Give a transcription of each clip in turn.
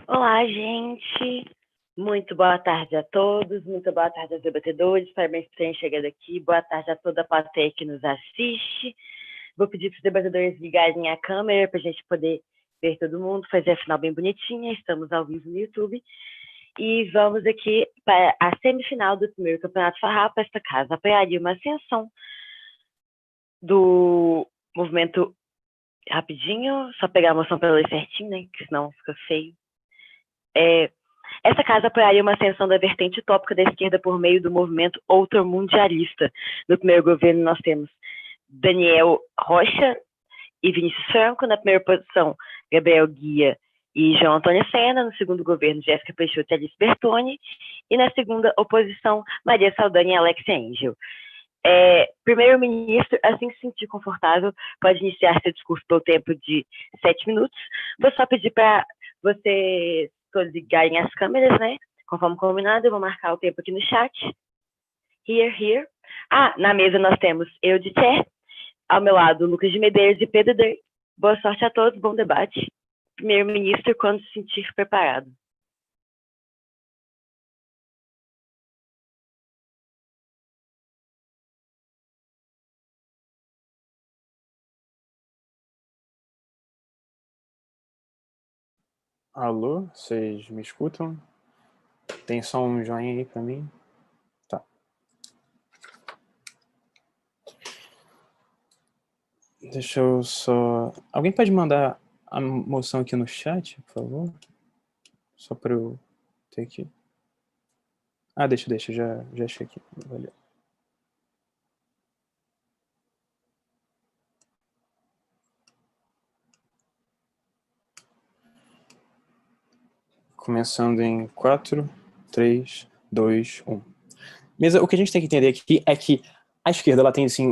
Olá, gente. Muito boa tarde a todos, muito boa tarde aos debatedores, parabéns por terem chegado aqui, boa tarde a toda a plateia que nos assiste. Vou pedir para os debatedores ligarem a câmera para a gente poder ver todo mundo, fazer a final bem bonitinha, estamos ao vivo no YouTube. E vamos aqui para a semifinal do primeiro Campeonato Farrapa. Esta casa apoiaria uma ascensão do movimento, rapidinho, só pegar a moção para ler certinho, né, que senão fica feio. Essa casa apoiaria uma ascensão da vertente utópica da esquerda por meio do movimento outromundialista. No primeiro governo, nós temos Daniel Rocha e Vinícius Franco. Na primeira posição, Gabriel Guia e João Antônio Sena. No segundo governo, Jéssica Peixoto e Alice Bertoni. E na segunda oposição, Maria Saldanha e Alexia Angel. Primeiro-ministro, assim que se sentir confortável, pode iniciar seu discurso pelo tempo de 7 minutos. Vou só pedir para vocês todos ligarem as câmeras, né? Conforme combinado, eu vou marcar o tempo aqui no chat. Here. Na mesa nós temos eu de Tché, ao meu lado Lucas de Medeiros e Pedro Day. Boa sorte a todos, bom debate. Primeiro-ministro, quando se sentir preparado. Alô, vocês me escutam? Tem só um joinha aí pra mim? Tá. Deixa eu só... Alguém pode mandar a moção aqui no chat, por favor? Só pra eu ter aqui. Deixa, já achei aqui. Valeu. Começando em 4, 3, 2, 1. Mesa, o que a gente tem que entender aqui é que a esquerda ela tem assim,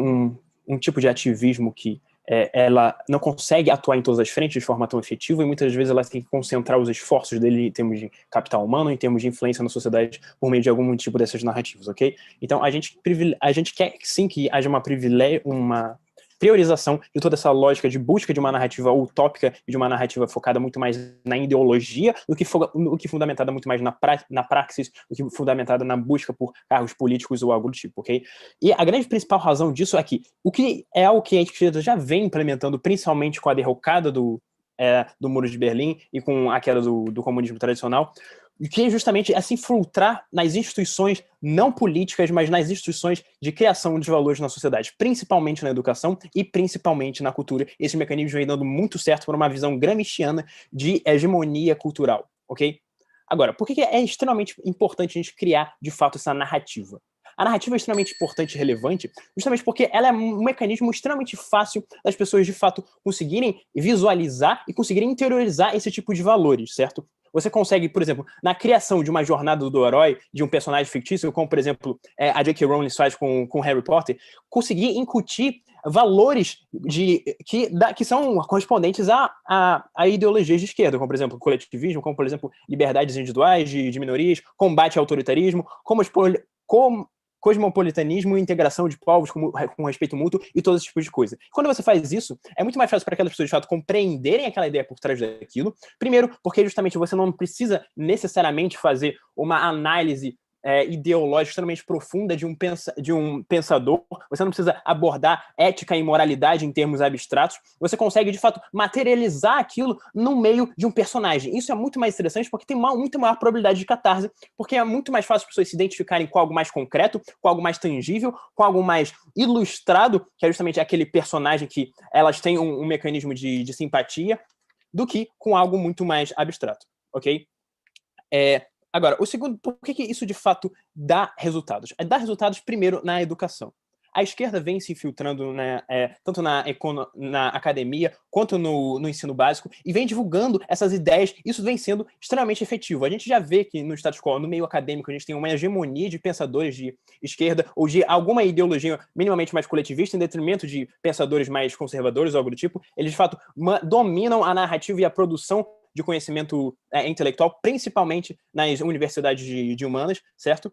um tipo de ativismo que ela não consegue atuar em todas as frentes de forma tão efetiva e muitas vezes ela tem que concentrar os esforços dele em termos de capital humano, em termos de influência na sociedade por meio de algum tipo dessas narrativas, ok? Então a gente quer sim que haja uma priorização de toda essa lógica de busca de uma narrativa utópica e de uma narrativa focada muito mais na ideologia do que fundamentada muito mais na praxis, do que fundamentada na busca por cargos políticos ou algo do tipo, ok? E a grande principal razão disso é que o que a esquerda já vem implementando, principalmente com a derrocada do Muro de Berlim e com a queda do comunismo tradicional, que é justamente se infiltrar nas instituições não políticas, mas nas instituições de criação de valores na sociedade, principalmente na educação e principalmente na cultura. Esse mecanismo vem dando muito certo para uma visão gramsciana de hegemonia cultural, ok? Agora, por que é extremamente importante a gente criar, de fato, essa narrativa? A narrativa é extremamente importante e relevante justamente porque ela é um mecanismo extremamente fácil das pessoas, de fato, conseguirem visualizar e conseguirem interiorizar esse tipo de valores, certo? Você consegue, por exemplo, na criação de uma jornada do herói, de um personagem fictício, como, por exemplo, a J.K. Rowling faz com Harry Potter, conseguir incutir valores que são correspondentes a ideologias de esquerda, como, por exemplo, coletivismo, como, por exemplo, liberdades individuais de minorias, combate ao autoritarismo, como cosmopolitanismo e integração de povos com respeito mútuo e todo esse tipo de coisa. Quando você faz isso, é muito mais fácil para aquelas pessoas, de fato, compreenderem aquela ideia por trás daquilo. Primeiro, porque justamente você não precisa necessariamente fazer uma análise ideológica extremamente profunda de um pensador, você não precisa abordar ética e moralidade em termos abstratos, você consegue, de fato, materializar aquilo no meio de um personagem. Isso é muito mais interessante porque tem muito maior probabilidade de catarse, porque é muito mais fácil as pessoas se identificarem com algo mais concreto, com algo mais tangível, com algo mais ilustrado, que é justamente aquele personagem que elas têm um mecanismo de simpatia, do que com algo muito mais abstrato, ok? Agora, o segundo, por que isso de fato dá resultados? Dá resultados, primeiro, na educação. A esquerda vem se infiltrando tanto na academia quanto no ensino básico e vem divulgando essas ideias. Isso vem sendo extremamente efetivo. A gente já vê que no status quo, no meio acadêmico, a gente tem uma hegemonia de pensadores de esquerda ou de alguma ideologia minimamente mais coletivista em detrimento de pensadores mais conservadores ou algo do tipo. Eles, de fato, dominam a narrativa e a produção de conhecimento intelectual, principalmente nas universidades de humanas, certo?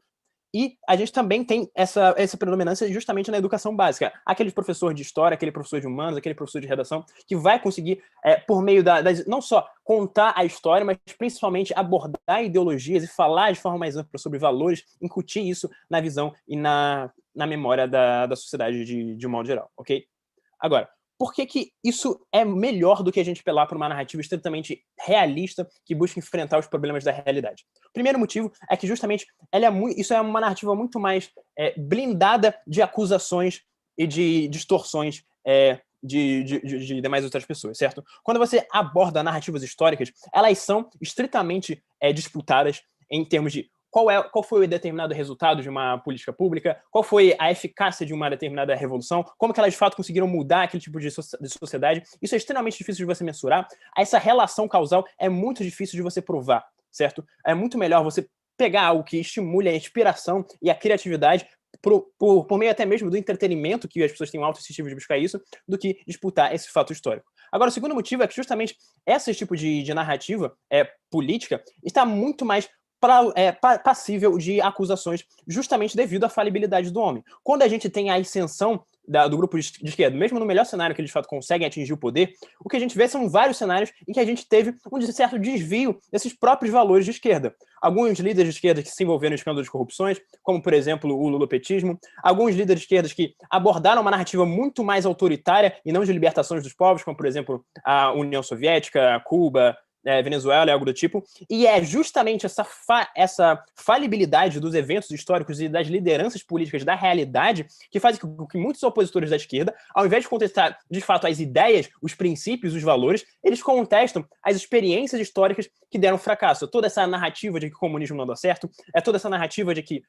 E a gente também tem essa predominância justamente na educação básica. Aquele professor de história, aquele professor de humanos, aquele professor de redação, que vai conseguir, por meio não só contar a história, mas principalmente abordar ideologias e falar de forma mais ampla sobre valores, incutir isso na visão e na memória da sociedade de um modo geral, ok? Agora, por que isso é melhor do que a gente apelar para uma narrativa estritamente realista que busca enfrentar os problemas da realidade? O primeiro motivo é que justamente isso é uma narrativa muito mais blindada de acusações e de distorções de demais outras pessoas, certo? Quando você aborda narrativas históricas, elas são estritamente disputadas em termos de qual foi o determinado resultado de uma política pública, qual foi a eficácia de uma determinada revolução, como que elas de fato conseguiram mudar aquele tipo de sociedade. Isso é extremamente difícil de você mensurar. Essa relação causal é muito difícil de você provar, certo? É muito melhor você pegar algo que estimule a inspiração e a criatividade por meio até mesmo do entretenimento, que as pessoas têm um alto incentivo de buscar isso, do que disputar esse fato histórico. Agora, o segundo motivo é que justamente esse tipo de narrativa política está muito mais passível de acusações justamente devido à falibilidade do homem. Quando a gente tem a ascensão do grupo de esquerda, mesmo no melhor cenário que eles de fato conseguem atingir o poder, o que a gente vê são vários cenários em que a gente teve um certo desvio desses próprios valores de esquerda. Alguns líderes de esquerda que se envolveram em escândalos de corrupções, como por exemplo o lulopetismo, alguns líderes de esquerda que abordaram uma narrativa muito mais autoritária e não de libertações dos povos, como por exemplo a União Soviética, Cuba, Venezuela e algo do tipo, e é justamente essa falibilidade dos eventos históricos e das lideranças políticas da realidade que faz com que muitos opositores da esquerda, ao invés de contestar de fato as ideias, os princípios, os valores, eles contestam as experiências históricas que deram fracasso. Toda essa narrativa de que o comunismo não dá certo, toda essa narrativa de que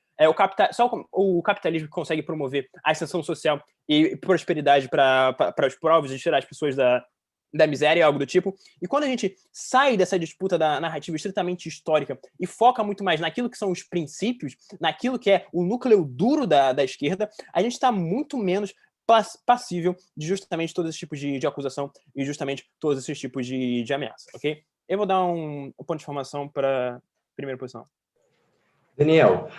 só o capitalismo consegue promover a ascensão social e prosperidade para os povos e tirar as pessoas da miséria, algo do tipo. E quando a gente sai dessa disputa da narrativa estritamente histórica e foca muito mais naquilo que são os princípios, naquilo que é o núcleo duro da esquerda, a gente está muito menos passível de justamente todos esses tipos de acusação e justamente todos esses tipos de ameaça, ok? Eu vou dar um ponto de formação para a primeira posição. Daniel,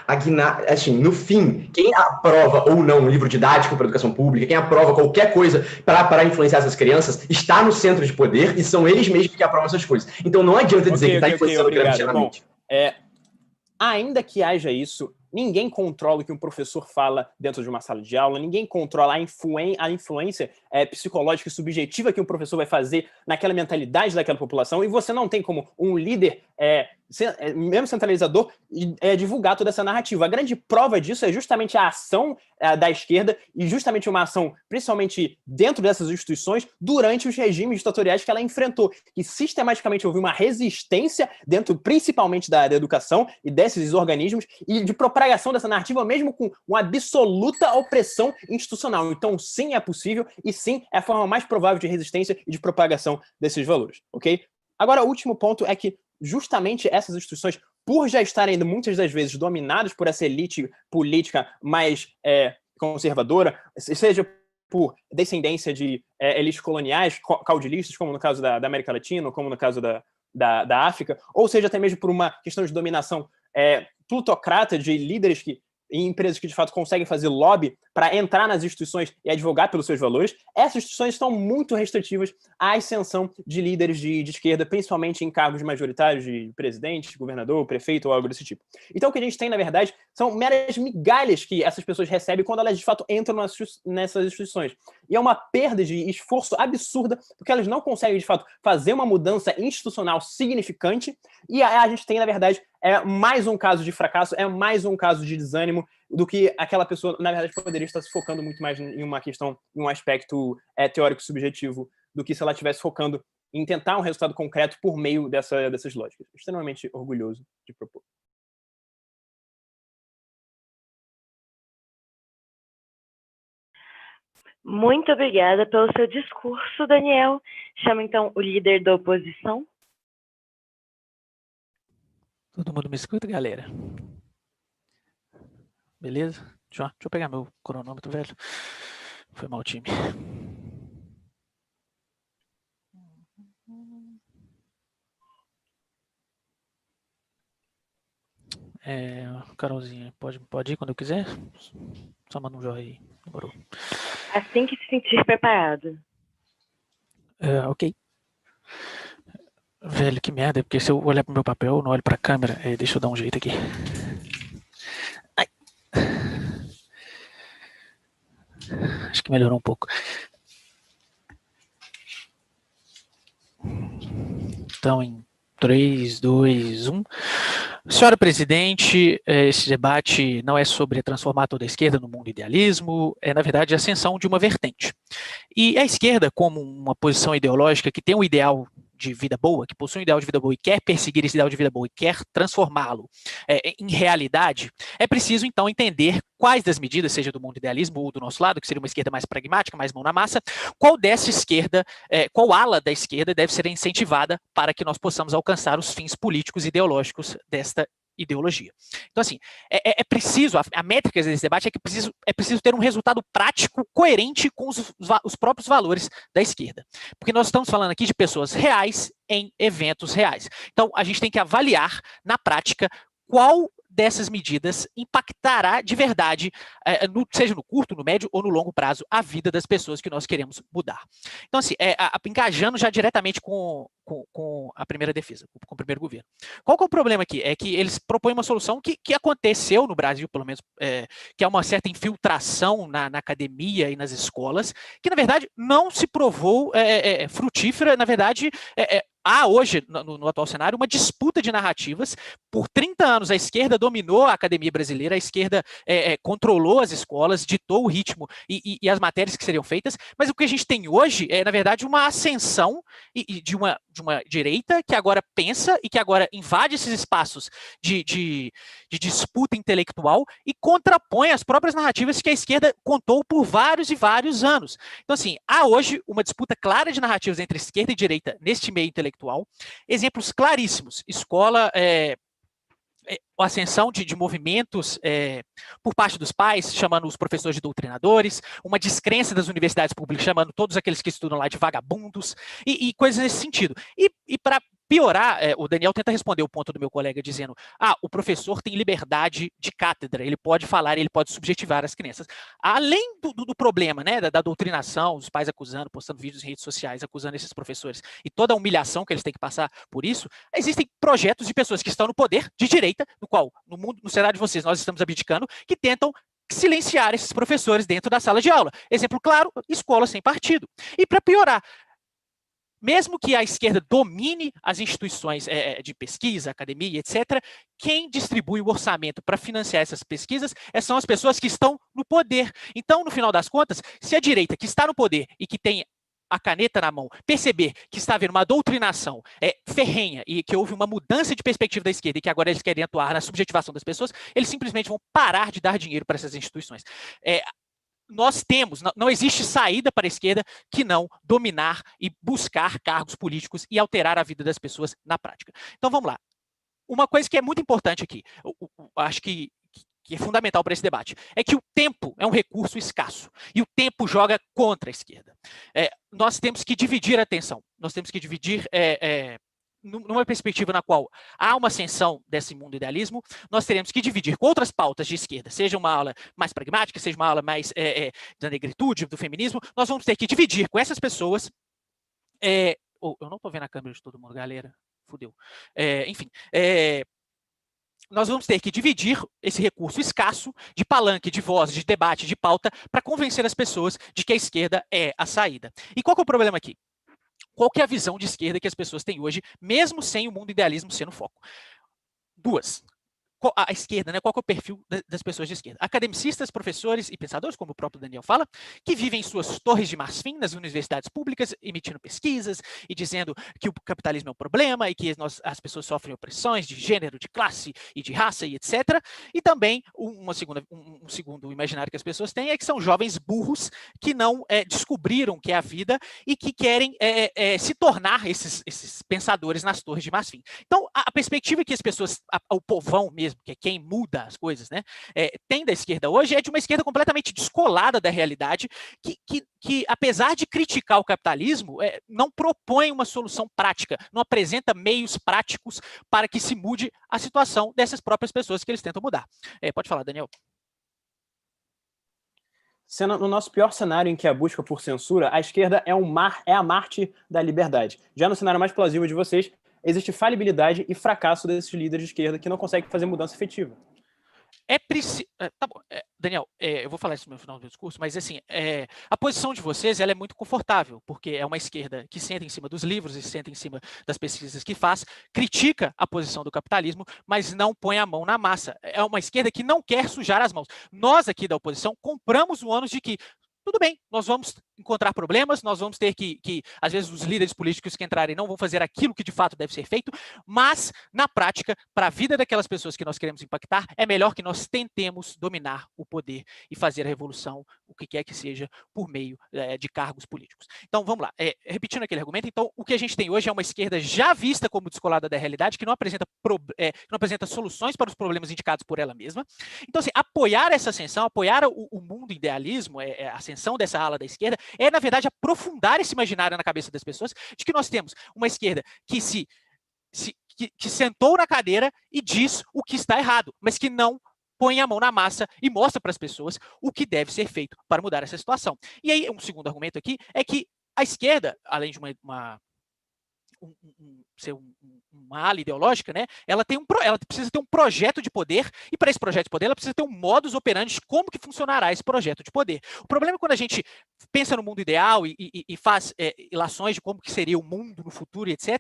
assim, no fim, quem aprova ou não um livro didático para educação pública, quem aprova qualquer coisa para influenciar essas crianças, está no centro de poder e são eles mesmos que aprovam essas coisas. Então não adianta dizer que está influenciando gradativamente. Ainda que haja isso, ninguém controla o que um professor fala dentro de uma sala de aula, ninguém controla a influência psicológica e subjetiva que um professor vai fazer naquela mentalidade daquela população, e você não tem como um líder mesmo centralizador, divulgar toda essa narrativa. A grande prova disso é justamente a ação da esquerda e justamente uma ação, principalmente dentro dessas instituições, durante os regimes ditatoriais que ela enfrentou, que sistematicamente houve uma resistência dentro, principalmente da educação e desses organismos, e de propagação dessa narrativa, mesmo com uma absoluta opressão institucional. Então, sim, é possível, e sim, é a forma mais provável de resistência e de propagação desses valores, ok? Agora, o último ponto é que justamente essas instituições, por já estarem muitas das vezes dominadas por essa elite política mais conservadora, seja por descendência de elites coloniais, caudilistas, como no caso da América Latina, como no caso da África, ou seja até mesmo por uma questão de dominação plutocrata de líderes em empresas que de fato conseguem fazer lobby para entrar nas instituições e advogar pelos seus valores, essas instituições estão muito restritivas à ascensão de líderes de esquerda, principalmente em cargos majoritários de presidente, governador, prefeito ou algo desse tipo. Então o que a gente tem, na verdade, são meras migalhas que essas pessoas recebem quando elas de fato entram nessas instituições. E é uma perda de esforço absurda, porque elas não conseguem de fato fazer uma mudança institucional significante, e a gente tem, na verdade, mais um caso de fracasso, mais um caso de desânimo, do que aquela pessoa, na verdade, poderia estar se focando muito mais em uma questão, em um aspecto teórico subjetivo, do que se ela estivesse focando em tentar um resultado concreto por meio dessas lógicas. Extremamente orgulhoso de propor. Muito obrigada pelo seu discurso, Daniel. Chamo então o líder da oposição. Todo mundo me escuta, galera? Beleza? Deixa eu pegar meu cronômetro, velho. Foi mal, time. Carolzinha, pode ir quando eu quiser? Só manda um joinha aí. Demorou. Assim que se sentir preparado. Ok. Velho, que merda, porque se eu olhar pro meu papel, eu não olho pra câmera. Deixa eu dar um jeito aqui. Ai. Acho que melhorou um pouco. Então, em 3, 2, 1. Senhora Presidente, esse debate não é sobre transformar toda a esquerda no mundo idealismo, é, na verdade, a ascensão de uma vertente. E a esquerda, como uma posição ideológica que tem um ideal de vida boa, que possui um ideal de vida boa e quer perseguir esse ideal de vida boa e quer transformá-lo em realidade, é preciso, então, entender quais das medidas, seja do mundo idealismo ou do nosso lado, que seria uma esquerda mais pragmática, mais mão na massa, qual dessa esquerda, qual ala da esquerda deve ser incentivada para que nós possamos alcançar os fins políticos e ideológicos desta ideologia. Então, assim, é preciso, a métrica desse debate é preciso ter um resultado prático coerente com os próprios valores da esquerda. Porque nós estamos falando aqui de pessoas reais em eventos reais. Então, a gente tem que avaliar, na prática, qual dessas medidas impactará de verdade, seja no curto, no médio ou no longo prazo, a vida das pessoas que nós queremos mudar. Então, assim, engajando já diretamente com a primeira defesa, com o primeiro governo. Qual que é o problema aqui? É que eles propõem uma solução que aconteceu no Brasil, pelo menos, que é uma certa infiltração na academia e nas escolas, que, na verdade, não se provou frutífera. Na verdade, há hoje, no atual cenário, uma disputa de narrativas. Por 30 anos, a esquerda dominou a academia brasileira, a esquerda controlou as escolas, ditou o ritmo e as matérias que seriam feitas, mas o que a gente tem hoje é, na verdade, uma ascensão de uma direita que agora pensa e que agora invade esses espaços de disputa intelectual e contrapõe as próprias narrativas que a esquerda contou por vários e vários anos. Então, assim, há hoje uma disputa clara de narrativas entre esquerda e direita neste meio intelectual. Exemplos claríssimos: escola, a ascensão de movimentos por parte dos pais, chamando os professores de doutrinadores, uma descrença das universidades públicas, chamando todos aqueles que estudam lá de vagabundos, e coisas nesse sentido. E para piorar, o Daniel tenta responder o ponto do meu colega dizendo: o professor tem liberdade de cátedra, ele pode falar, ele pode subjetivar as crianças. Além do problema, né, da doutrinação, os pais acusando, postando vídeos em redes sociais, acusando esses professores, e toda a humilhação que eles têm que passar por isso, existem projetos de pessoas que estão no poder, de direita, no qual, no cenário de vocês, nós estamos abdicando, que tentam silenciar esses professores dentro da sala de aula. Exemplo claro: escola sem partido. E para piorar, mesmo que a esquerda domine as instituições de pesquisa, academia, etc., quem distribui o orçamento para financiar essas pesquisas são as pessoas que estão no poder. Então, no final das contas, se a direita, que está no poder e que tem a caneta na mão, perceber que está havendo uma doutrinação ferrenha e que houve uma mudança de perspectiva da esquerda e que agora eles querem atuar na subjetivação das pessoas, eles simplesmente vão parar de dar dinheiro para essas instituições. Não existe saída para a esquerda que não dominar e buscar cargos políticos e alterar a vida das pessoas na prática. Então, vamos lá. Uma coisa que é muito importante aqui, acho que é fundamental para esse debate, é que o tempo é um recurso escasso e o tempo joga contra a esquerda. Nós temos que dividir a atenção, nós temos que dividir numa perspectiva na qual há uma ascensão desse mundo idealismo, nós teremos que dividir com outras pautas de esquerda, seja uma aula mais pragmática, seja uma aula mais da negritude, do feminismo, nós vamos ter que dividir com essas pessoas. Eu não estou vendo a câmera de todo mundo, galera, fudeu. Enfim, nós vamos ter que dividir esse recurso escasso de palanque, de voz, de debate, de pauta, para convencer as pessoas de que a esquerda é a saída. E qual que é o problema aqui? Qual que é a visão de esquerda que as pessoas têm hoje, mesmo sem o mundo idealismo sendo foco? Duas. A esquerda, né? Qual que é o perfil das pessoas de esquerda? Academicistas, professores e pensadores, como o próprio Daniel fala, que vivem em suas torres de marfim nas universidades públicas, emitindo pesquisas e dizendo que o capitalismo é um problema e que as pessoas sofrem opressões de gênero, de classe e de raça e etc. E também um segundo imaginário que as pessoas têm é que são jovens burros que não descobriram o que é a vida e que querem se tornar esses pensadores nas torres de marfim. Então, a perspectiva que as pessoas, o povão mesmo, capitalismo, que é quem muda as coisas, né, tem da esquerda hoje, é de uma esquerda completamente descolada da realidade, que apesar de criticar o capitalismo, não propõe uma solução prática, não apresenta meios práticos para que se mude a situação dessas próprias pessoas que eles tentam mudar. Pode falar, Daniel. Sendo no nosso pior cenário, em que a busca por censura, a esquerda é a Marte da liberdade. Já no cenário mais plausível de vocês, existe falibilidade e fracasso desses líderes de esquerda que não conseguem fazer mudança efetiva. Tá bom, Daniel, eu vou falar isso no final do discurso, mas assim, a posição de vocês ela é muito confortável, porque é uma esquerda que senta em cima dos livros e senta em cima das pesquisas que faz, critica a posição do capitalismo, mas não põe a mão na massa. É uma esquerda que não quer sujar as mãos. Nós aqui da oposição compramos o ônus de que tudo bem, nós vamos encontrar problemas, nós vamos ter que, às vezes, os líderes políticos que entrarem não vão fazer aquilo que de fato deve ser feito, mas, na prática, para a vida daquelas pessoas que nós queremos impactar, é melhor que nós tentemos dominar o poder e fazer a revolução, o que quer que seja, por meio de cargos políticos. Então, vamos lá. Repetindo aquele argumento, então, o que a gente tem hoje é uma esquerda já vista como descolada da realidade, que não apresenta soluções para os problemas indicados por ela mesma. Então, assim, apoiar essa ascensão, apoiar o mundo idealismo, a ascensão dessa ala da esquerda, é, na verdade, aprofundar esse imaginário na cabeça das pessoas de que nós temos uma esquerda que que sentou na cadeira e diz o que está errado, mas que não põe a mão na massa e mostra para as pessoas o que deve ser feito para mudar essa situação. E aí, um segundo argumento aqui é que a esquerda, além de ser uma ala ideológica, né? Ela precisa ter um projeto de poder, e para esse projeto de poder ela precisa ter um modus operandi de como que funcionará esse projeto de poder. O problema é quando a gente pensa no mundo ideal e faz ilações de como que seria o mundo no futuro, etc.,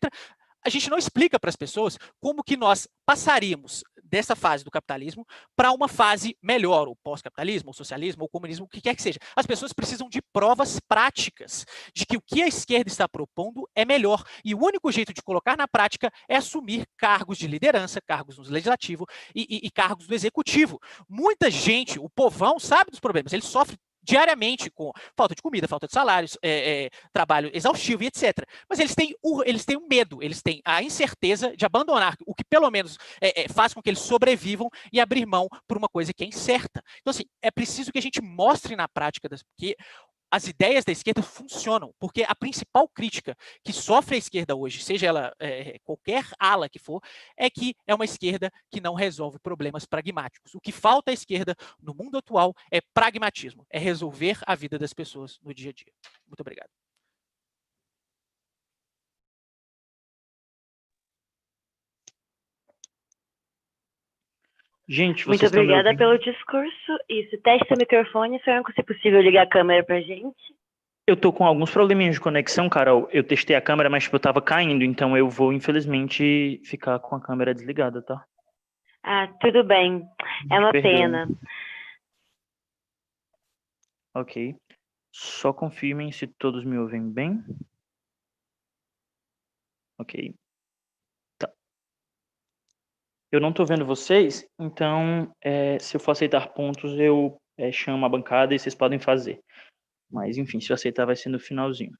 a gente não explica para as pessoas como que nós passaríamos dessa fase do capitalismo para uma fase melhor, o pós-capitalismo, o socialismo, o comunismo, o que quer que seja. As pessoas precisam de provas práticas de que o que a esquerda está propondo é melhor. E o único jeito de colocar na prática é assumir cargos de liderança, cargos no legislativo e cargos no executivo. Muita gente, o povão, sabe dos problemas, ele sofre diariamente com falta de comida, falta de salários, trabalho exaustivo e etc. Mas eles têm o medo, eles têm a incerteza de abandonar o que pelo menos faz com que eles sobrevivam e abrir mão por uma coisa que é incerta. Então, assim, é preciso que a gente mostre na prática que as ideias da esquerda funcionam, porque a principal crítica que sofre a esquerda hoje, seja ela qualquer ala que for, é que é uma esquerda que não resolve problemas pragmáticos. O que falta à esquerda no mundo atual é pragmatismo, é resolver a vida das pessoas no dia a dia. Muito obrigado. Gente, muito obrigada pelo discurso. Isso, teste o microfone, se possível ligar a câmera pra gente. Eu tô com alguns probleminhas de conexão, Carol. Eu testei a câmera, mas eu tava caindo, então eu vou, infelizmente, ficar com a câmera desligada, tá? Ah, tudo bem. É uma pena. Ok. Só confirmem se todos me ouvem bem. Ok. Eu não estou vendo vocês, então se eu for aceitar pontos, eu chamo a bancada e vocês podem fazer. Mas, enfim, se eu aceitar, vai ser no finalzinho.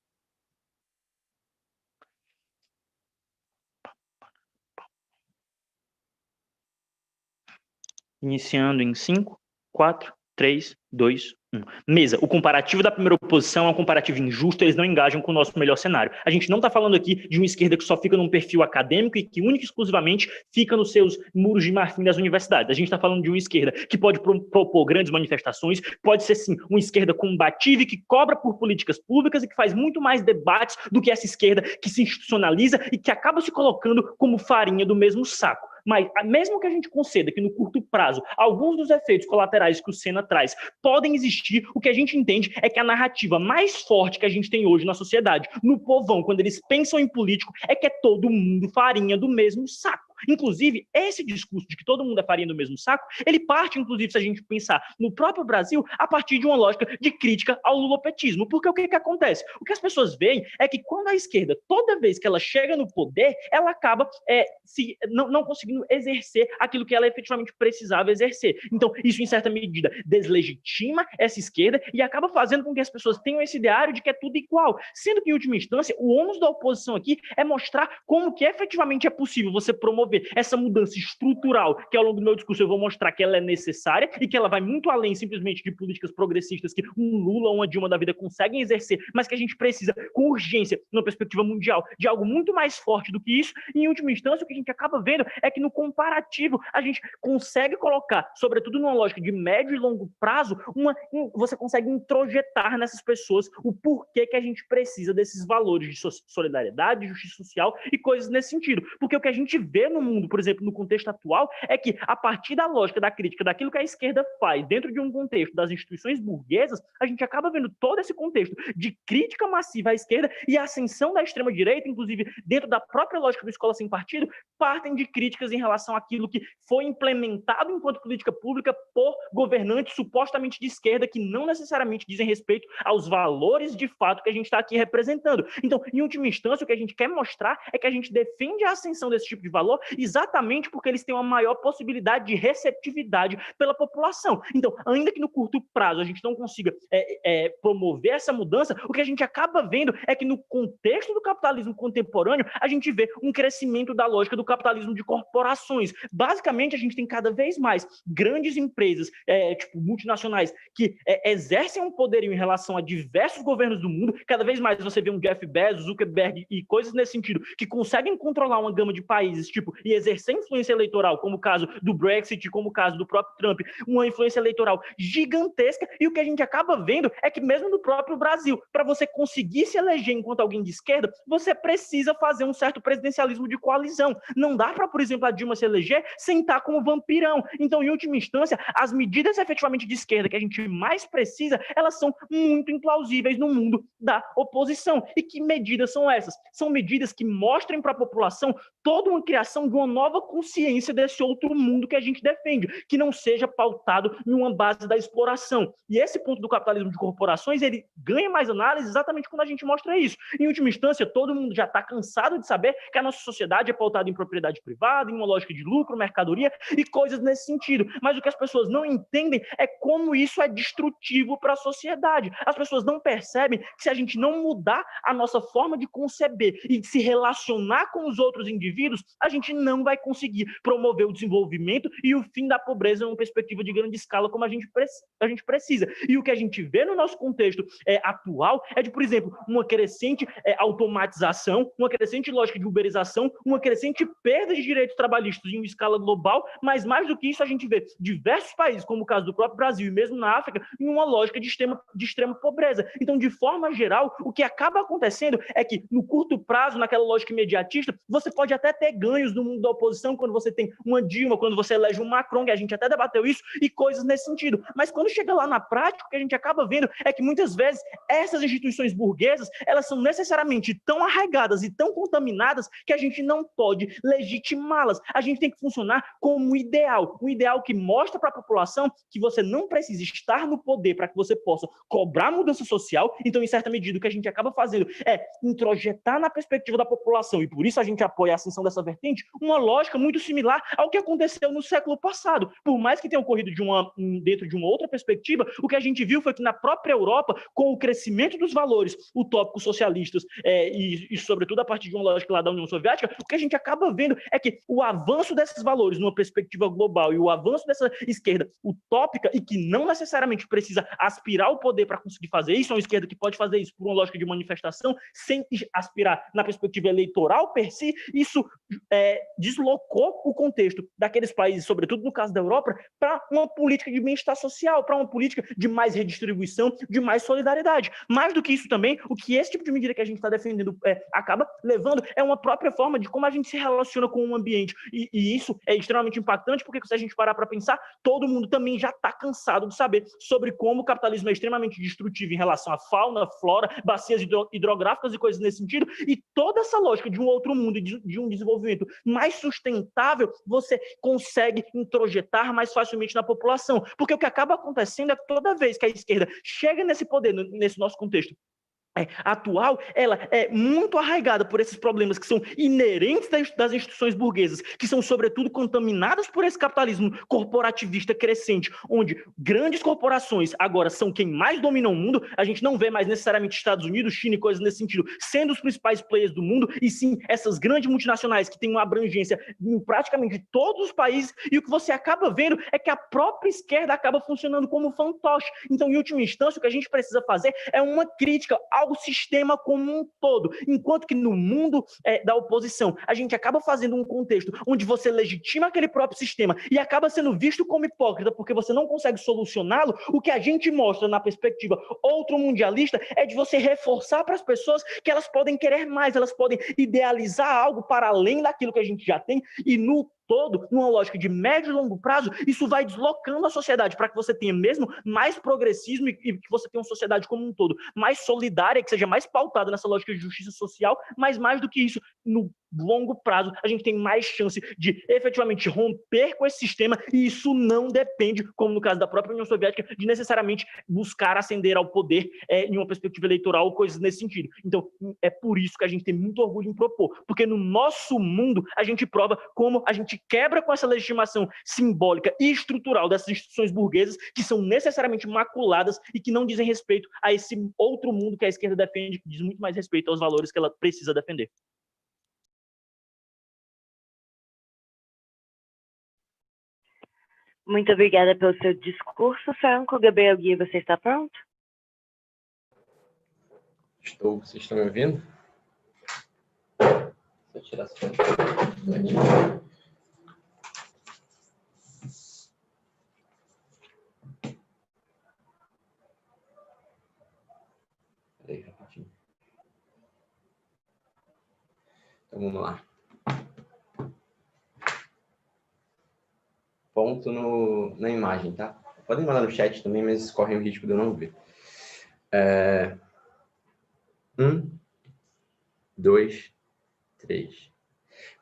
Iniciando em 5, 4, 3, 2, 1. Mesa, o comparativo da primeira oposição é um comparativo injusto, eles não engajam com o nosso melhor cenário. A gente não está falando aqui de uma esquerda que só fica num perfil acadêmico e que única e exclusivamente fica nos seus muros de marfim das universidades. A gente está falando de uma esquerda que pode propor grandes manifestações, pode ser sim uma esquerda combativa e que cobra por políticas públicas e que faz muito mais debates do que essa esquerda que se institucionaliza e que acaba se colocando como farinha do mesmo saco. Mas, mesmo que a gente conceda que no curto prazo alguns dos efeitos colaterais que o Sena traz podem existir, o que a gente entende é que a narrativa mais forte que a gente tem hoje na sociedade, no povão, quando eles pensam em político, é que é todo mundo farinha do mesmo saco. Inclusive, esse discurso de que todo mundo é farinha do mesmo saco, ele parte, inclusive, se a gente pensar no próprio Brasil, a partir de uma lógica de crítica ao lulopetismo. Porque o que acontece? O que as pessoas veem é que quando a esquerda, toda vez que ela chega no poder, ela acaba não conseguindo exercer aquilo que ela efetivamente precisava exercer. Então, isso, em certa medida, deslegitima essa esquerda e acaba fazendo com que as pessoas tenham esse ideário de que é tudo igual. Sendo que, em última instância, o ônus da oposição aqui é mostrar como que efetivamente é possível você promover promover essa mudança estrutural, que ao longo do meu discurso eu vou mostrar que ela é necessária e que ela vai muito além simplesmente de políticas progressistas que um Lula ou uma Dilma da vida conseguem exercer, mas que a gente precisa, com urgência, numa perspectiva mundial, de algo muito mais forte do que isso. E, em última instância, o que a gente acaba vendo é que, no comparativo, a gente consegue colocar, sobretudo numa lógica de médio e longo prazo, você consegue introjetar nessas pessoas o porquê que a gente precisa desses valores de solidariedade, de justiça social e coisas nesse sentido. Porque o que a gente vê no mundo, por exemplo, no contexto atual, é que, a partir da lógica da crítica daquilo que a esquerda faz dentro de um contexto das instituições burguesas, a gente acaba vendo todo esse contexto de crítica massiva à esquerda e a ascensão da extrema-direita, inclusive dentro da própria lógica do Escola Sem Partido, partem de críticas em relação àquilo que foi implementado enquanto política pública por governantes supostamente de esquerda que não necessariamente dizem respeito aos valores de fato que a gente está aqui representando. Então, em última instância, o que a gente quer mostrar é que a gente defende a ascensão desse tipo de valor exatamente porque eles têm uma maior possibilidade de receptividade pela população. Então, ainda que no curto prazo a gente não consiga promover essa mudança, o que a gente acaba vendo é que no contexto do capitalismo contemporâneo, a gente vê um crescimento da lógica do capitalismo de corporações. Basicamente, a gente tem cada vez mais grandes empresas, tipo multinacionais, que exercem um poderio em relação a diversos governos do mundo. Cada vez mais você vê um Jeff Bezos, Zuckerberg e coisas nesse sentido, que conseguem controlar uma gama de países, e exercer influência eleitoral, como o caso do Brexit, como o caso do próprio Trump, uma influência eleitoral gigantesca. E o que a gente acaba vendo é que mesmo no próprio Brasil, para você conseguir se eleger enquanto alguém de esquerda, você precisa fazer um certo presidencialismo de coalizão. Não dá para, por exemplo, a Dilma se eleger sem estar como vampirão. Então, em última instância, as medidas efetivamente de esquerda que a gente mais precisa, elas são muito implausíveis no mundo da oposição. E que medidas são essas? São medidas que mostrem para a população toda uma criação de uma nova consciência desse outro mundo que a gente defende, que não seja pautado em uma base da exploração. E esse ponto do capitalismo de corporações, ele ganha mais análise exatamente quando a gente mostra isso. Em última instância, todo mundo já está cansado de saber que a nossa sociedade é pautada em propriedade privada, em uma lógica de lucro, mercadoria e coisas nesse sentido. Mas o que as pessoas não entendem é como isso é destrutivo para a sociedade. As pessoas não percebem que, se a gente não mudar a nossa forma de conceber e de se relacionar com os outros indivíduos, a gente não vai conseguir promover o desenvolvimento e o fim da pobreza em uma perspectiva de grande escala como a gente precisa. E o que a gente vê no nosso contexto atual é de, por exemplo, uma crescente automatização, uma crescente lógica de uberização, uma crescente perda de direitos trabalhistas em uma escala global, mas mais do que isso a gente vê diversos países, como o caso do próprio Brasil e mesmo na África, em uma lógica de extrema pobreza. Então, de forma geral, o que acaba acontecendo é que, no curto prazo, naquela lógica imediatista, você pode até ter ganhos no mundo da oposição quando você tem uma Dilma, quando você elege um Macron, que a gente até debateu isso, e coisas nesse sentido. Mas quando chega lá na prática, o que a gente acaba vendo é que, muitas vezes, essas instituições burguesas, elas são necessariamente tão arraigadas e tão contaminadas que a gente não pode legitimá-las. A gente tem que funcionar como um ideal que mostra para a população que você não precisa estar no poder para que você possa cobrar mudança social. Então, em certa medida, o que a gente acaba fazendo é introjetar na perspectiva da população, e por isso a gente apoia a ascensão dessa vertente, uma lógica muito similar ao que aconteceu no século passado. Por mais que tenha ocorrido dentro de uma outra perspectiva, o que a gente viu foi que, na própria Europa, com o crescimento dos valores utópicos socialistas e sobretudo, a partir de uma lógica lá da União Soviética, o que a gente acaba vendo é que o avanço desses valores numa perspectiva global e o avanço dessa esquerda utópica, e que não necessariamente precisa aspirar ao poder para conseguir fazer isso, é uma esquerda que pode fazer isso por uma lógica de manifestação, sem aspirar na perspectiva eleitoral per si, isso deslocou o contexto daqueles países, sobretudo no caso da Europa, para uma política de bem-estar social, para uma política de mais redistribuição, de mais solidariedade. Mais do que isso também, o que esse tipo de medida que a gente está defendendo acaba levando é uma própria forma de como a gente se relaciona com o ambiente. E isso é extremamente impactante, porque, se a gente parar para pensar, todo mundo também já está cansado de saber sobre como o capitalismo é extremamente destrutivo em relação à fauna, flora, bacias hidrográficas e coisas nesse sentido, e toda essa lógica de um outro mundo, de um desenvolvimento mais sustentável, você consegue introjetar mais facilmente na população. Porque o que acaba acontecendo é que, toda vez que a esquerda chega nesse poder, nesse nosso contexto, atual, ela é muito arraigada por esses problemas que são inerentes das instituições burguesas, que são, sobretudo, contaminadas por esse capitalismo corporativista crescente, onde grandes corporações agora são quem mais domina o mundo. A gente não vê mais necessariamente Estados Unidos, China e coisas nesse sentido sendo os principais players do mundo, e sim essas grandes multinacionais que têm uma abrangência em praticamente todos os países, e o que você acaba vendo é que a própria esquerda acaba funcionando como fantoche. Então, em última instância, o que a gente precisa fazer é uma crítica ao sistema como um todo, enquanto que no mundo da oposição a gente acaba fazendo um contexto onde você legitima aquele próprio sistema e acaba sendo visto como hipócrita porque você não consegue solucioná-lo. O que a gente mostra na perspectiva outro mundialista é de você reforçar para as pessoas que elas podem querer mais, elas podem idealizar algo para além daquilo que a gente já tem, e no todo, numa lógica de médio e longo prazo, isso vai deslocando a sociedade para que você tenha mesmo mais progressismo e que você tenha uma sociedade como um todo mais solidária, que seja mais pautada nessa lógica de justiça social, mas mais do que isso, no longo prazo, a gente tem mais chance de efetivamente romper com esse sistema, e isso não depende, como no caso da própria União Soviética, de necessariamente buscar ascender ao poder em uma perspectiva eleitoral ou coisas nesse sentido. Então, é por isso que a gente tem muito orgulho em propor, porque no nosso mundo a gente prova como a gente quebra com essa legitimação simbólica e estrutural dessas instituições burguesas que são necessariamente maculadas e que não dizem respeito a esse outro mundo que a esquerda defende, que diz muito mais respeito aos valores que ela precisa defender. Muito obrigada pelo seu discurso, Franco. Gabriel Gui, você está pronto? Estou. Vocês estão me ouvindo? Deixa eu tirar essa aqui. Peraí, rapidinho. Então, vamos lá. Ponto na imagem, tá? Podem mandar no chat também, mas correm o risco de eu não ver. 1, 2, 3.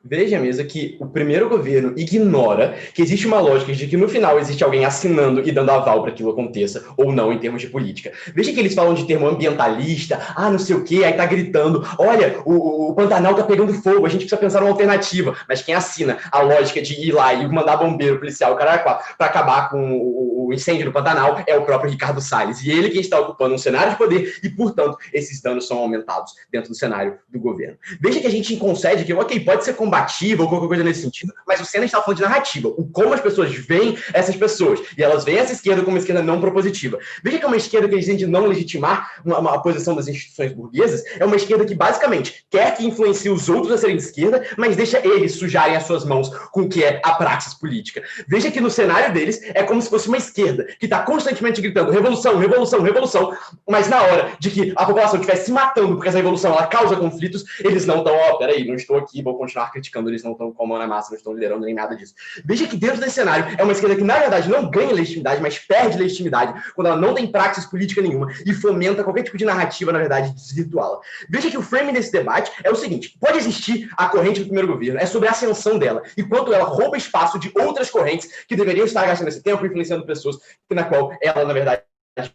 Veja mesmo que o primeiro governo ignora que existe uma lógica de que no final existe alguém assinando e dando aval para que aquilo aconteça, ou não, em termos de política. Veja que eles falam de termo ambientalista, não sei o quê, aí tá gritando, olha, o Pantanal tá pegando fogo, a gente precisa pensar numa alternativa. Mas quem assina a lógica de ir lá e mandar bombeiro, policial, para acabar com o incêndio do Pantanal é o próprio Ricardo Salles. E ele quem está ocupando um cenário de poder e, portanto, esses danos são aumentados dentro do cenário do governo. Veja que a gente concede que, ok, pode ser combativa ou qualquer coisa nesse sentido, mas o Sena está falando de narrativa, o como as pessoas veem essas pessoas, e elas veem essa esquerda como uma esquerda não propositiva. Veja que é uma esquerda que eles dizem de não legitimar uma posição das instituições burguesas, é uma esquerda que basicamente quer que influencie os outros a serem de esquerda, mas deixa eles sujarem as suas mãos com o que é a praxis política. Veja que no cenário deles é como se fosse uma esquerda que está constantemente gritando revolução, revolução, revolução, mas na hora de que a população estiver se matando porque essa revolução ela causa conflitos, eles não estão, peraí, não estou aqui, vou continuar criticando, eles não estão com a mão na massa, não estão liderando nem nada disso. Veja que dentro desse cenário é uma esquerda que, na verdade, não ganha legitimidade, mas perde legitimidade quando ela não tem praxis política nenhuma e fomenta qualquer tipo de narrativa, na verdade, desvirtuá-la. Veja que o framing desse debate é o seguinte: pode existir a corrente do primeiro governo, é sobre a ascensão dela e quanto ela rouba espaço de outras correntes que deveriam estar gastando esse tempo influenciando pessoas na qual ela, na verdade,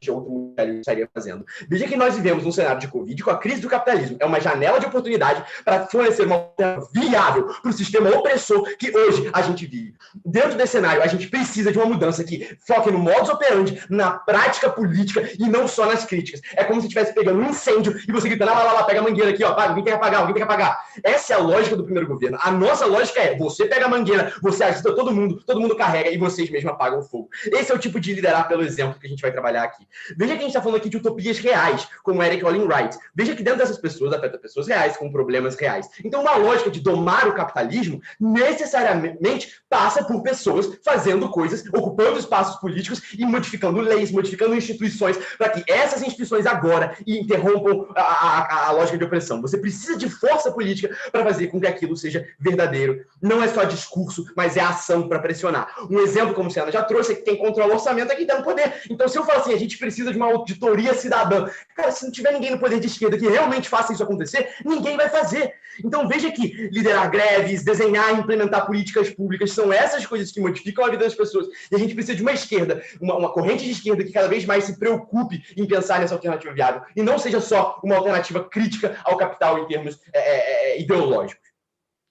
outro mundo estaria fazendo. Veja que nós vivemos um cenário de Covid com a crise do capitalismo. É uma janela de oportunidade para fornecer uma alternativa viável para o sistema opressor que hoje a gente vive. Dentro desse cenário, a gente precisa de uma mudança que foque no modus operandi, na prática política e não só nas críticas. É como se estivesse pegando um incêndio e você gritando, lá, pega a mangueira aqui, alguém tem que apagar, alguém tem que apagar. Essa é a lógica do primeiro governo. A nossa lógica é, você pega a mangueira, você ajuda todo mundo carrega e vocês mesmos apagam o fogo. Esse é o tipo de liderar pelo exemplo que a gente vai trabalhar aqui. Veja que a gente está falando aqui de utopias reais, como Eric Olin Wright. Veja que dentro dessas pessoas afeta pessoas reais com problemas reais. Então, uma lógica de domar o capitalismo necessariamente passa por pessoas fazendo coisas, ocupando espaços políticos e modificando leis, modificando instituições, para que essas instituições agora interrompam a lógica de opressão. Você precisa de força política para fazer com que aquilo seja verdadeiro. Não é só discurso, mas é ação para pressionar. Um exemplo, como a Senna já trouxe, é que quem controla o orçamento é quem está no poder. Então, se eu falo assim, a gente precisa de uma auditoria cidadã. Cara, se não tiver ninguém no poder de esquerda que realmente faça isso acontecer, ninguém vai fazer. Então veja que liderar greves, desenhar e implementar políticas públicas são essas coisas que modificam a vida das pessoas. E a gente precisa de uma esquerda, uma corrente de esquerda que cada vez mais se preocupe em pensar nessa alternativa viável e não seja só uma alternativa crítica ao capital em termos ideológicos.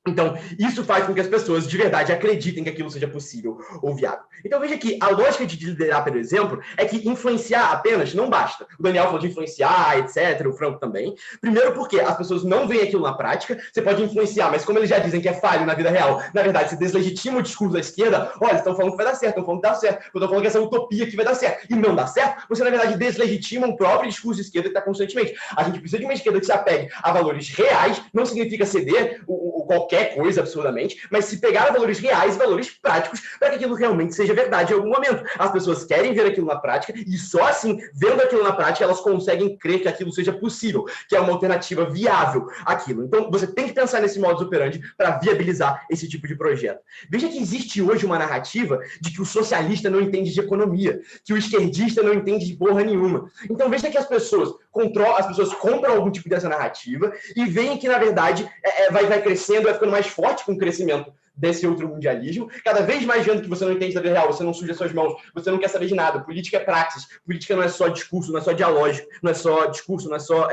Então, isso faz com que as pessoas de verdade acreditem que aquilo seja possível ou viável. Então, veja que a lógica de liderar pelo exemplo é que influenciar apenas não basta. O Daniel falou de influenciar, etc., o Franco também. Primeiro porque as pessoas não veem aquilo na prática, você pode influenciar, mas como eles já dizem que é falho na vida real, na verdade, você deslegitima o discurso da esquerda, olha, estão falando que vai dar certo, estão falando que dá certo, estão falando que essa utopia que vai dar certo, e não dá certo, você, na verdade, deslegitima o próprio discurso de esquerda que está constantemente. A gente precisa de uma esquerda que se apegue a valores reais, não significa ceder qualquer coisa absurdamente, mas se pegar a valores reais, valores práticos, para que aquilo realmente seja verdade em algum momento. As pessoas querem ver aquilo na prática e só assim, vendo aquilo na prática, elas conseguem crer que aquilo seja possível, que é uma alternativa viável àquilo. Então, você tem que pensar nesse modus operandi para viabilizar esse tipo de projeto. Veja que existe hoje uma narrativa de que o socialista não entende de economia, que o esquerdista não entende de porra nenhuma. Então, veja que as pessoas compram algum tipo dessa narrativa e veem que, na verdade, vai crescendo, vai ficando mais forte com o crescimento desse outro mundialismo, cada vez mais vendo que você não entende da vida real, você não suja suas mãos, você não quer saber de nada. Política é praxis, política não é só discurso, não é só dialógico, não é só discurso, não é só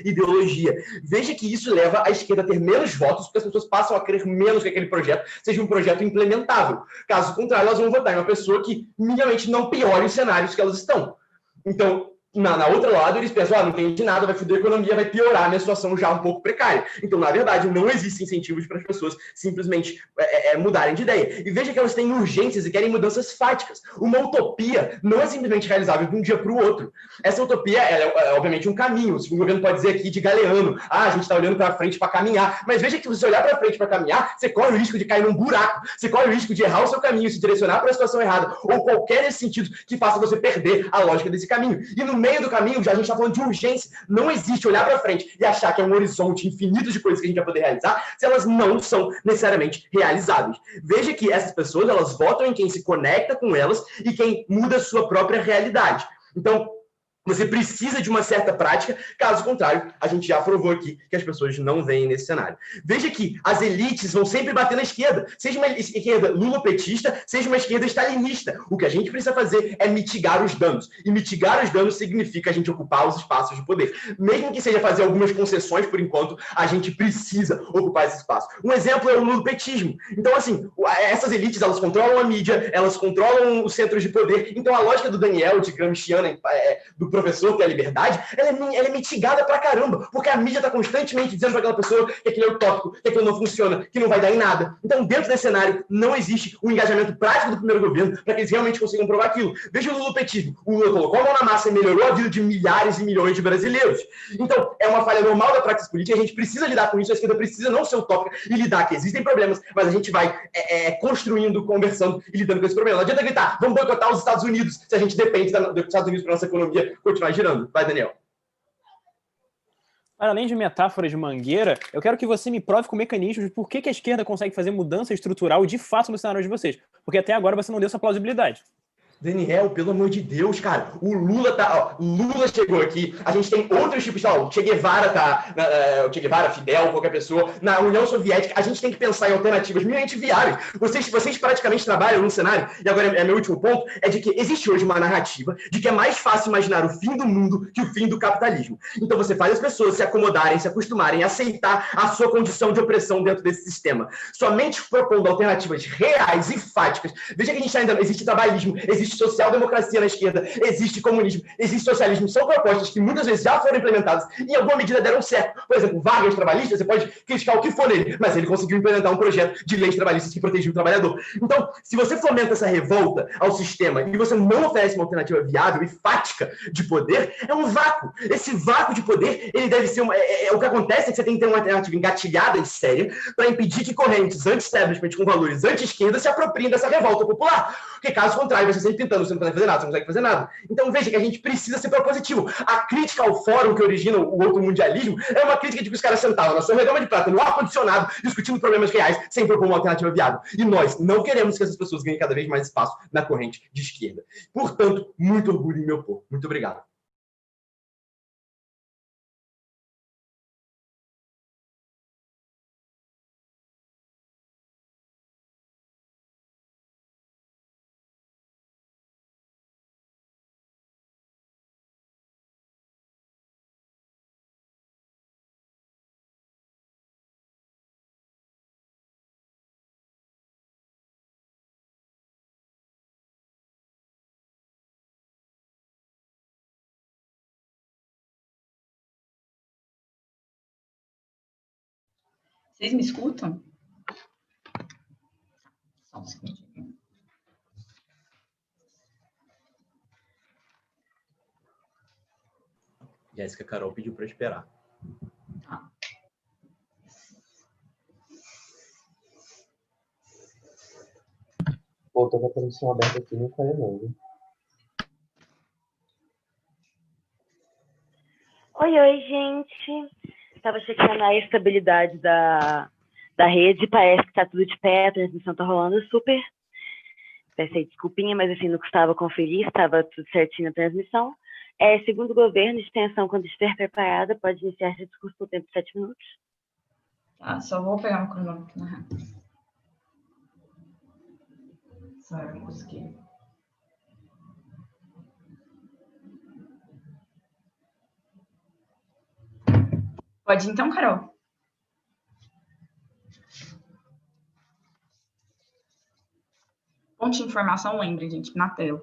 ideologia. Veja que isso leva a esquerda a ter menos votos, porque as pessoas passam a crer menos que aquele projeto seja um projeto implementável. Caso contrário, elas vão votar em uma pessoa que minimamente não piore os cenários que elas estão. Então, na outra lado, eles pensam, não tem de nada, vai foder a economia, vai piorar a minha situação já um pouco precária. Então, na verdade, não existem incentivos para as pessoas simplesmente mudarem de ideia. E veja que elas têm urgências e querem mudanças fáticas. Uma utopia não é simplesmente realizável de um dia para o outro. Essa utopia é, obviamente, um caminho. O governo pode dizer aqui de Galeano, a gente está olhando para frente para caminhar. Mas veja que se você olhar para frente para caminhar, você corre o risco de cair num buraco, você corre o risco de errar o seu caminho, se direcionar para a situação errada, ou qualquer desse sentido que faça você perder a lógica desse caminho. E no meio do caminho, já a gente está falando de urgência. Não existe olhar para frente e achar que é um horizonte infinito de coisas que a gente vai poder realizar se elas não são necessariamente realizáveis. Veja que essas pessoas, elas votam em quem se conecta com elas e quem muda a sua própria realidade. Então, você precisa de uma certa prática, caso contrário, a gente já provou aqui que as pessoas não veem nesse cenário. Veja que as elites vão sempre bater na esquerda, seja uma esquerda lulopetista, seja uma esquerda stalinista. O que a gente precisa fazer é mitigar os danos. E mitigar os danos significa a gente ocupar os espaços de poder. Mesmo que seja fazer algumas concessões por enquanto, a gente precisa ocupar esse espaço. Um exemplo é o lulopetismo. Então, assim, essas elites, elas controlam a mídia, elas controlam os centros de poder. Então, a lógica do Daniel, de Gramsciana, do professor que é a liberdade, ela é mitigada pra caramba, porque a mídia está constantemente dizendo para aquela pessoa que aquilo é utópico, que aquilo não funciona, que não vai dar em nada. Então, dentro desse cenário, não existe um engajamento prático do primeiro governo para que eles realmente consigam provar aquilo. Veja o lulopetismo. O Lula colocou a mão na massa e melhorou a vida de milhares e milhões de brasileiros. Então, é uma falha normal da praxis política, a gente precisa lidar com isso, a esquerda precisa não ser utópica e lidar que existem problemas, mas a gente vai construindo, conversando e lidando com esse problema. Não adianta gritar, vamos boicotar os Estados Unidos, se a gente depende dos Estados Unidos para nossa economia continuar girando. Vai, Daniel. Além de metáforas de mangueira, eu quero que você me prove com mecanismos de por que a esquerda consegue fazer mudança estrutural de fato no cenário de vocês. Porque até agora você não deu essa plausibilidade. Daniel, pelo amor de Deus, cara, o Lula Lula chegou aqui, a gente tem outros tipos, o Che Guevara o Che Guevara, Fidel, qualquer pessoa, na União Soviética, a gente tem que pensar em alternativas minimamente viáveis. Vocês praticamente trabalham num cenário, e agora meu último ponto, é de que existe hoje uma narrativa de que é mais fácil imaginar o fim do mundo que o fim do capitalismo. Então você faz as pessoas se acomodarem, se acostumarem, aceitar a sua condição de opressão dentro desse sistema. Somente propondo alternativas reais e fáticas. Veja que a gente ainda existe trabalhismo, existe social-democracia na esquerda, existe comunismo, existe socialismo, são propostas que muitas vezes já foram implementadas e em alguma medida deram certo. Por exemplo, Vargas trabalhista, você pode criticar o que for nele, mas ele conseguiu implementar um projeto de leis trabalhistas que protegiam o trabalhador. Então, se você fomenta essa revolta ao sistema e você não oferece uma alternativa viável e fática de poder, é um vácuo. Esse vácuo de poder, ele deve ser o que acontece é que você tem que ter uma alternativa engatilhada e séria para impedir que correntes anti-establishment com valores anti-esquerda se apropriem dessa revolta popular. porque caso contrário, vai ser sempre pintando, você não consegue fazer nada, você não consegue fazer nada. Então veja que a gente precisa ser propositivo. A crítica ao fórum que origina o outro mundialismo é uma crítica de que os caras sentavam na sua redoma de prata, no ar-condicionado, discutindo problemas reais, sem propor uma alternativa viável. E nós não queremos que essas pessoas ganhem cada vez mais espaço na corrente de esquerda. Portanto, muito orgulho em meu povo. Muito obrigado. Vocês me escutam? Só um segundinho. Jéssica Carol pediu para esperar. Pô, tô com a transmissão aberta aqui, não falei não, viu? Oi, gente. Estava checando a estabilidade da rede, parece que está tudo de pé, a transmissão está rolando super. Peço aí desculpinha, mas assim, não custava conferir, estava tudo certinho na transmissão. Segundo o governo, extensão, quando estiver preparada, pode iniciar esse discurso por tempo de 7 minutos. Tá, só vou pegar um cronômetro na reta. Só eu consegui. Pode ir então, Carol? Fonte de informação, lembrem, gente, na tela.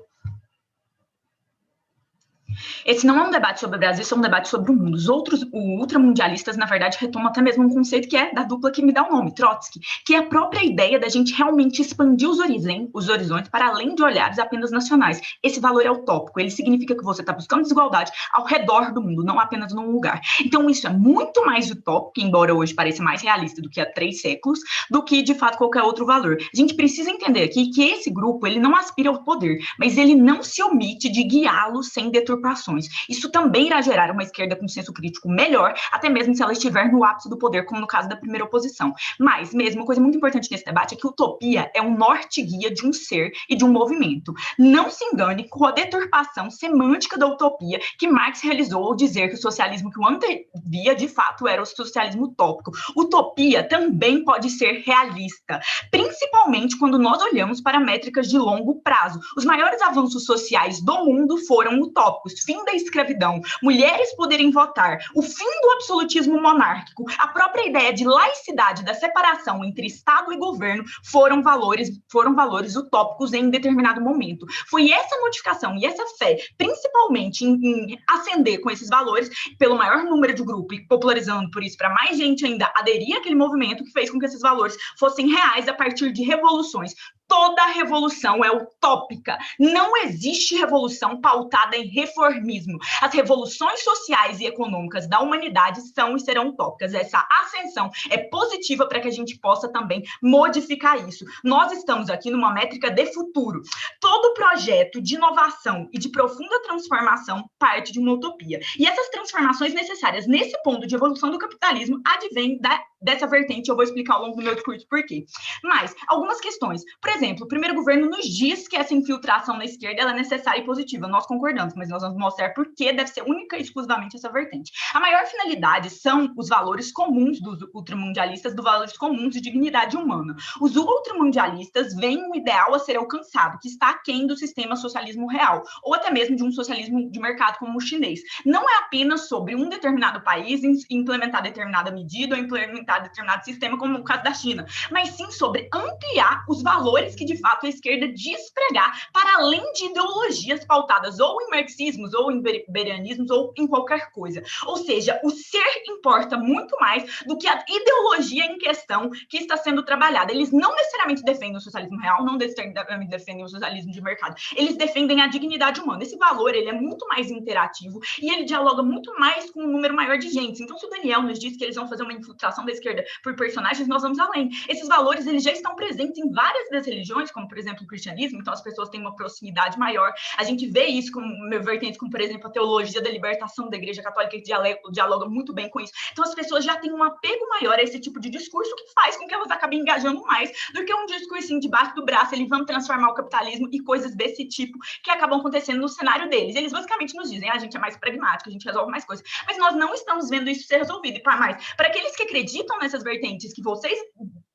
Esse não é um debate sobre o Brasil, isso é um debate sobre o mundo. Os ultramundialistas, na verdade, retomam até mesmo um conceito que é da dupla que me dá o nome, Trotsky, que é a própria ideia da gente realmente expandir os horizontes para além de olhares apenas nacionais. Esse valor é utópico, ele significa que você está buscando desigualdade ao redor do mundo, não apenas num lugar. Então, isso é muito mais utópico, embora hoje pareça mais realista do que há 3 séculos, do que, de fato, qualquer outro valor. A gente precisa entender aqui que esse grupo, ele não aspira ao poder, mas ele não se omite de guiá-lo sem deturpações. Isso também irá gerar uma esquerda com senso crítico melhor, até mesmo se ela estiver no ápice do poder, como no caso da primeira oposição. Mas, mesmo, uma coisa muito importante nesse debate é que utopia é um norte-guia de um ser e de um movimento. Não se engane com a deturpação semântica da utopia que Marx realizou ao dizer que o socialismo que o antevia, de fato, era o socialismo utópico. Utopia também pode ser realista, principalmente quando nós olhamos para métricas de longo prazo. Os maiores avanços sociais do mundo foram utópicos. Fim da escravidão, mulheres poderem votar, o fim do absolutismo monárquico, a própria ideia de laicidade, da separação entre Estado e governo, foram valores utópicos em determinado momento. Foi essa modificação e essa fé, principalmente em ascender com esses valores, pelo maior número de grupo e popularizando por isso para mais gente ainda aderir àquele movimento, que fez com que esses valores fossem reais a partir de revoluções. Toda revolução é utópica. Não existe revolução pautada em reformismo. As revoluções sociais e econômicas da humanidade são e serão utópicas. Essa ascensão é positiva para que a gente possa também modificar isso. Nós estamos aqui numa métrica de futuro. Todo projeto de inovação e de profunda transformação parte de uma utopia. E essas transformações necessárias nesse ponto de evolução do capitalismo advêm dessa vertente. Eu vou explicar ao longo do meu discurso por quê. Mas, algumas questões. Por exemplo, o primeiro governo nos diz que essa infiltração na esquerda ela é necessária e positiva. Nós concordamos, mas nós vamos mostrar por que deve ser única e exclusivamente essa vertente. A maior finalidade são os valores comuns dos ultramundialistas, dos valores comuns de dignidade humana. Os ultramundialistas veem um ideal a ser alcançado, que está aquém do sistema socialismo real, ou até mesmo de um socialismo de mercado como o chinês. Não é apenas sobre um determinado país implementar determinada medida ou implementar determinado sistema, como no caso da China, mas sim sobre ampliar os valores que, de fato, a esquerda diz pregar para além de ideologias pautadas ou em marxismos, ou em berianismos, ou em qualquer coisa. Ou seja, o ser importa muito mais do que a ideologia em questão que está sendo trabalhada. Eles não necessariamente defendem o socialismo real, não necessariamente defendem o socialismo de mercado. Eles defendem a dignidade humana. Esse valor, ele é muito mais interativo e ele dialoga muito mais com um número maior de gente. Então, se o Daniel nos diz que eles vão fazer uma infiltração da esquerda por personagens, nós vamos além. Esses valores, eles já estão presentes em várias das religiões, como, por exemplo, o cristianismo, então as pessoas têm uma proximidade maior. A gente vê isso com vertentes como, por exemplo, a teologia da libertação da Igreja Católica, que dialoga muito bem com isso. Então as pessoas já têm um apego maior a esse tipo de discurso, que faz com que elas acabem engajando mais do que um discursinho debaixo do braço, eles vão transformar o capitalismo e coisas desse tipo que acabam acontecendo no cenário deles. Eles basicamente nos dizem, a gente é mais pragmático, a gente resolve mais coisas. Mas nós não estamos vendo isso ser resolvido. E para mais, para aqueles que acreditam nessas vertentes que vocês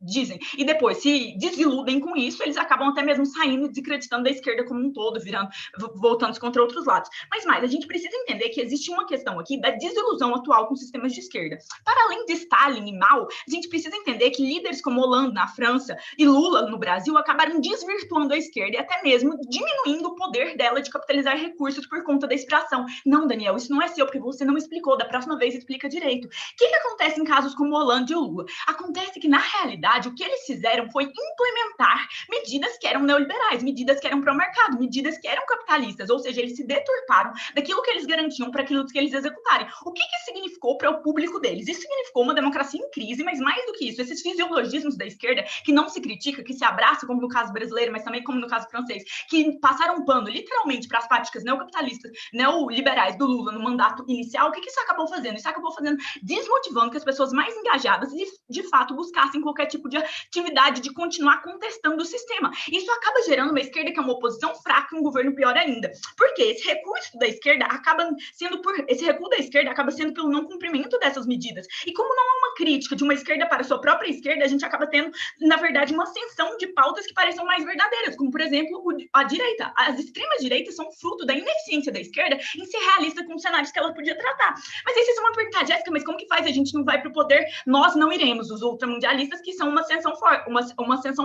dizem, e depois se desiludem com isso, eles acabam até mesmo saindo, desacreditando da esquerda como um todo, voltando-se contra outros lados. Mas mais, a gente precisa entender que existe uma questão aqui da desilusão atual com sistemas de esquerda. Para além de Stalin e Mao, a gente precisa entender que líderes como Hollande na França e Lula no Brasil acabaram desvirtuando a esquerda e até mesmo diminuindo o poder dela de capitalizar recursos por conta da inspiração. Não, Daniel, isso não é seu, porque você não explicou, da próxima vez explica direito. O que acontece em casos como Hollande e Lula? Acontece que, na realidade, o que eles fizeram foi implementar medidas que eram neoliberais, medidas que eram pró-mercado, medidas que eram capitalistas, ou seja, eles se deturparam daquilo que eles garantiam para aquilo que eles executarem. O que isso significou para o público deles? Isso significou uma democracia em crise, mas mais do que isso, esses fisiologismos da esquerda, que não se critica, que se abraça, como no caso brasileiro, mas também como no caso francês, que passaram um pano, literalmente, para as práticas neocapitalistas, neoliberais do Lula no mandato inicial, o que isso acabou fazendo? Isso acabou desmotivando que as pessoas mais engajadas, de fato, buscassem qualquer tipo de atividade de continuar contestando o sistema. Isso acaba gerando uma esquerda que é uma oposição fraca e um governo pior ainda. Porque esse recurso da esquerda acaba sendo pelo não cumprimento dessas medidas. E como não há uma crítica de uma esquerda para a sua própria esquerda, a gente acaba tendo, na verdade, uma ascensão de pautas que parecem mais verdadeiras, como, por exemplo, a direita. As extremas direitas são fruto da ineficiência da esquerda em ser realista com os cenários que ela podia tratar. Mas aí vocês vão perguntar, Jéssica, mas como que faz? A gente não vai para o poder? Nós não iremos. Os ultramundialistas, que são uma ascensão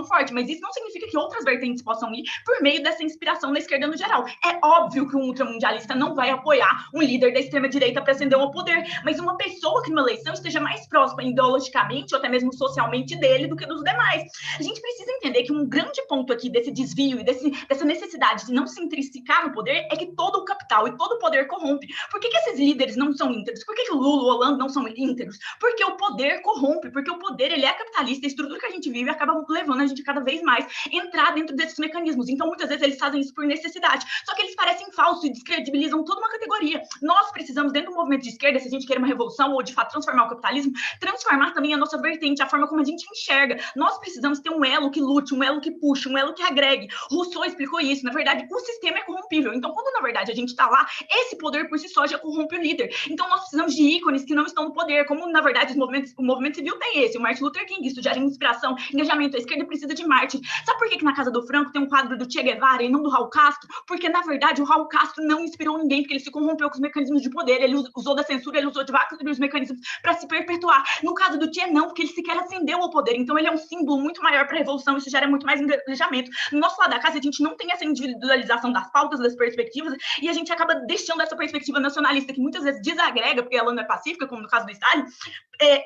forte, mas isso não significa que outras vertentes possam ir por meio dessa inspiração da esquerda no geral. É óbvio que um ultramundialista não vai apoiar um líder da extrema-direita para ascender ao poder, mas uma pessoa que numa eleição esteja mais próxima ideologicamente ou até mesmo socialmente dele do que dos demais. A gente precisa entender que um grande ponto aqui desse desvio e dessa necessidade de não se intrínsecar no poder é que todo o capital e todo o poder corrompe. Por que esses líderes não são íntegros? Por que o Lula e o Hollande não são íntegros? Porque o poder corrompe, porque o poder ele é capitalista, a estrutura que a gente vive acaba levando a gente cada vez mais a entrar dentro desses mecanismos. Então, muitas vezes, eles fazem isso por necessidade. Só que eles parecem falsos e descredibilizam toda uma categoria. Nós precisamos, dentro do movimento de esquerda, se a gente quer uma revolução ou, de fato, transformar o capitalismo, transformar também a nossa vertente, a forma como a gente enxerga. Nós precisamos ter um elo que lute, um elo que puxe, um elo que agregue. Rousseau explicou isso. Na verdade, o sistema é corrompível. Então, quando, na verdade, a gente está lá, esse poder por si só já corrompe o líder. Então, nós precisamos de ícones que não estão no poder, como, na verdade, o movimento civil tem esse. O Martin Luther King, isso gera inspiração, engajamento. A esquerda precisa de mártir. Sabe por que na casa do Franco tem um quadro do Che Guevara e não do Raul Castro? Porque, na verdade, o Raul Castro não inspirou ninguém, porque ele se corrompeu com os mecanismos de poder, ele usou da censura, ele usou de vários mecanismos para se perpetuar. No caso do Che, não, porque ele sequer ascendeu ao poder. Então, ele é um símbolo muito maior para a revolução, isso gera muito mais engajamento. No nosso lado da casa, a gente não tem essa individualização das pautas, das perspectivas, e a gente acaba deixando essa perspectiva nacionalista, que muitas vezes desagrega, porque ela não é pacífica, como no caso do Stalin,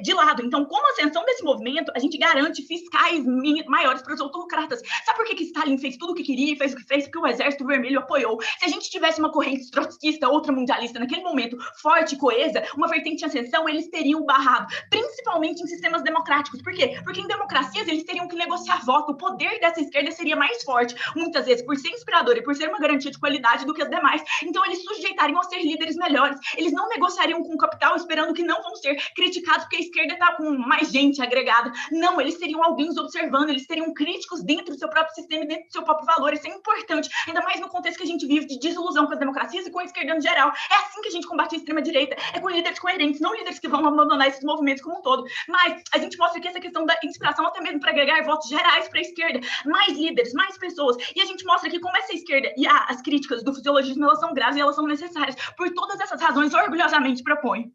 de lado. Então, com a ascensão desse movimento, a gente garante fiscais maiores para os autocratas. Sabe por que Stalin fez tudo o que queria e fez o que fez? Porque o Exército Vermelho apoiou. Se a gente tivesse uma corrente trotskista, outra mundialista, naquele momento, forte, coesa, uma vertente de ascensão, eles teriam barrado, principalmente em sistemas democráticos. Por quê? Porque em democracias eles teriam que negociar voto. O poder dessa esquerda seria mais forte, muitas vezes, por ser inspirador e por ser uma garantia de qualidade do que as demais. Então, eles sujeitariam a ser líderes melhores. Eles não negociariam com o capital esperando que não vão ser criticados porque a esquerda está com mais gente agregada. Não, eles seriam alguém observando, eles seriam críticos dentro do seu próprio sistema e dentro do seu próprio valor. Isso é importante, ainda mais no contexto que a gente vive de desilusão com as democracias e com a esquerda no geral. É assim que a gente combate a extrema-direita, é com líderes coerentes, não líderes que vão abandonar esses movimentos como um todo. Mas a gente mostra que essa questão da inspiração até mesmo para agregar votos gerais para a esquerda, mais líderes, mais pessoas. E a gente mostra que como essa esquerda e as críticas do fisiologismo, elas são graves e elas são necessárias. Por todas essas razões, orgulhosamente proponho.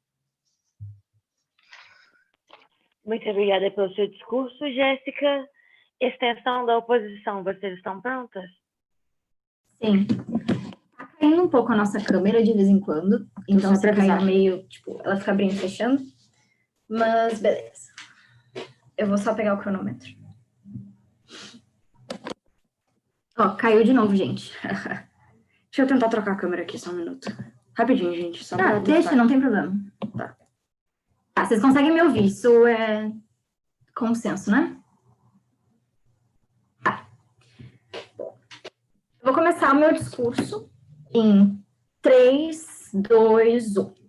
Muito obrigada pelo seu discurso, Jéssica. Extensão da oposição, vocês estão prontas? Sim. Tá caindo um pouco a nossa câmera de vez em quando, então se cair meio, tipo, ela fica abrindo e fechando, mas beleza. Eu vou só pegar o cronômetro. Ó, caiu de novo, gente. Deixa eu tentar trocar a câmera aqui, só um minuto. Rapidinho, gente. Só deixa, não tem problema. Tá. Vocês conseguem me ouvir, isso é Consenso, né? Tá. Bom, eu vou começar o meu discurso em 3, 2, 1.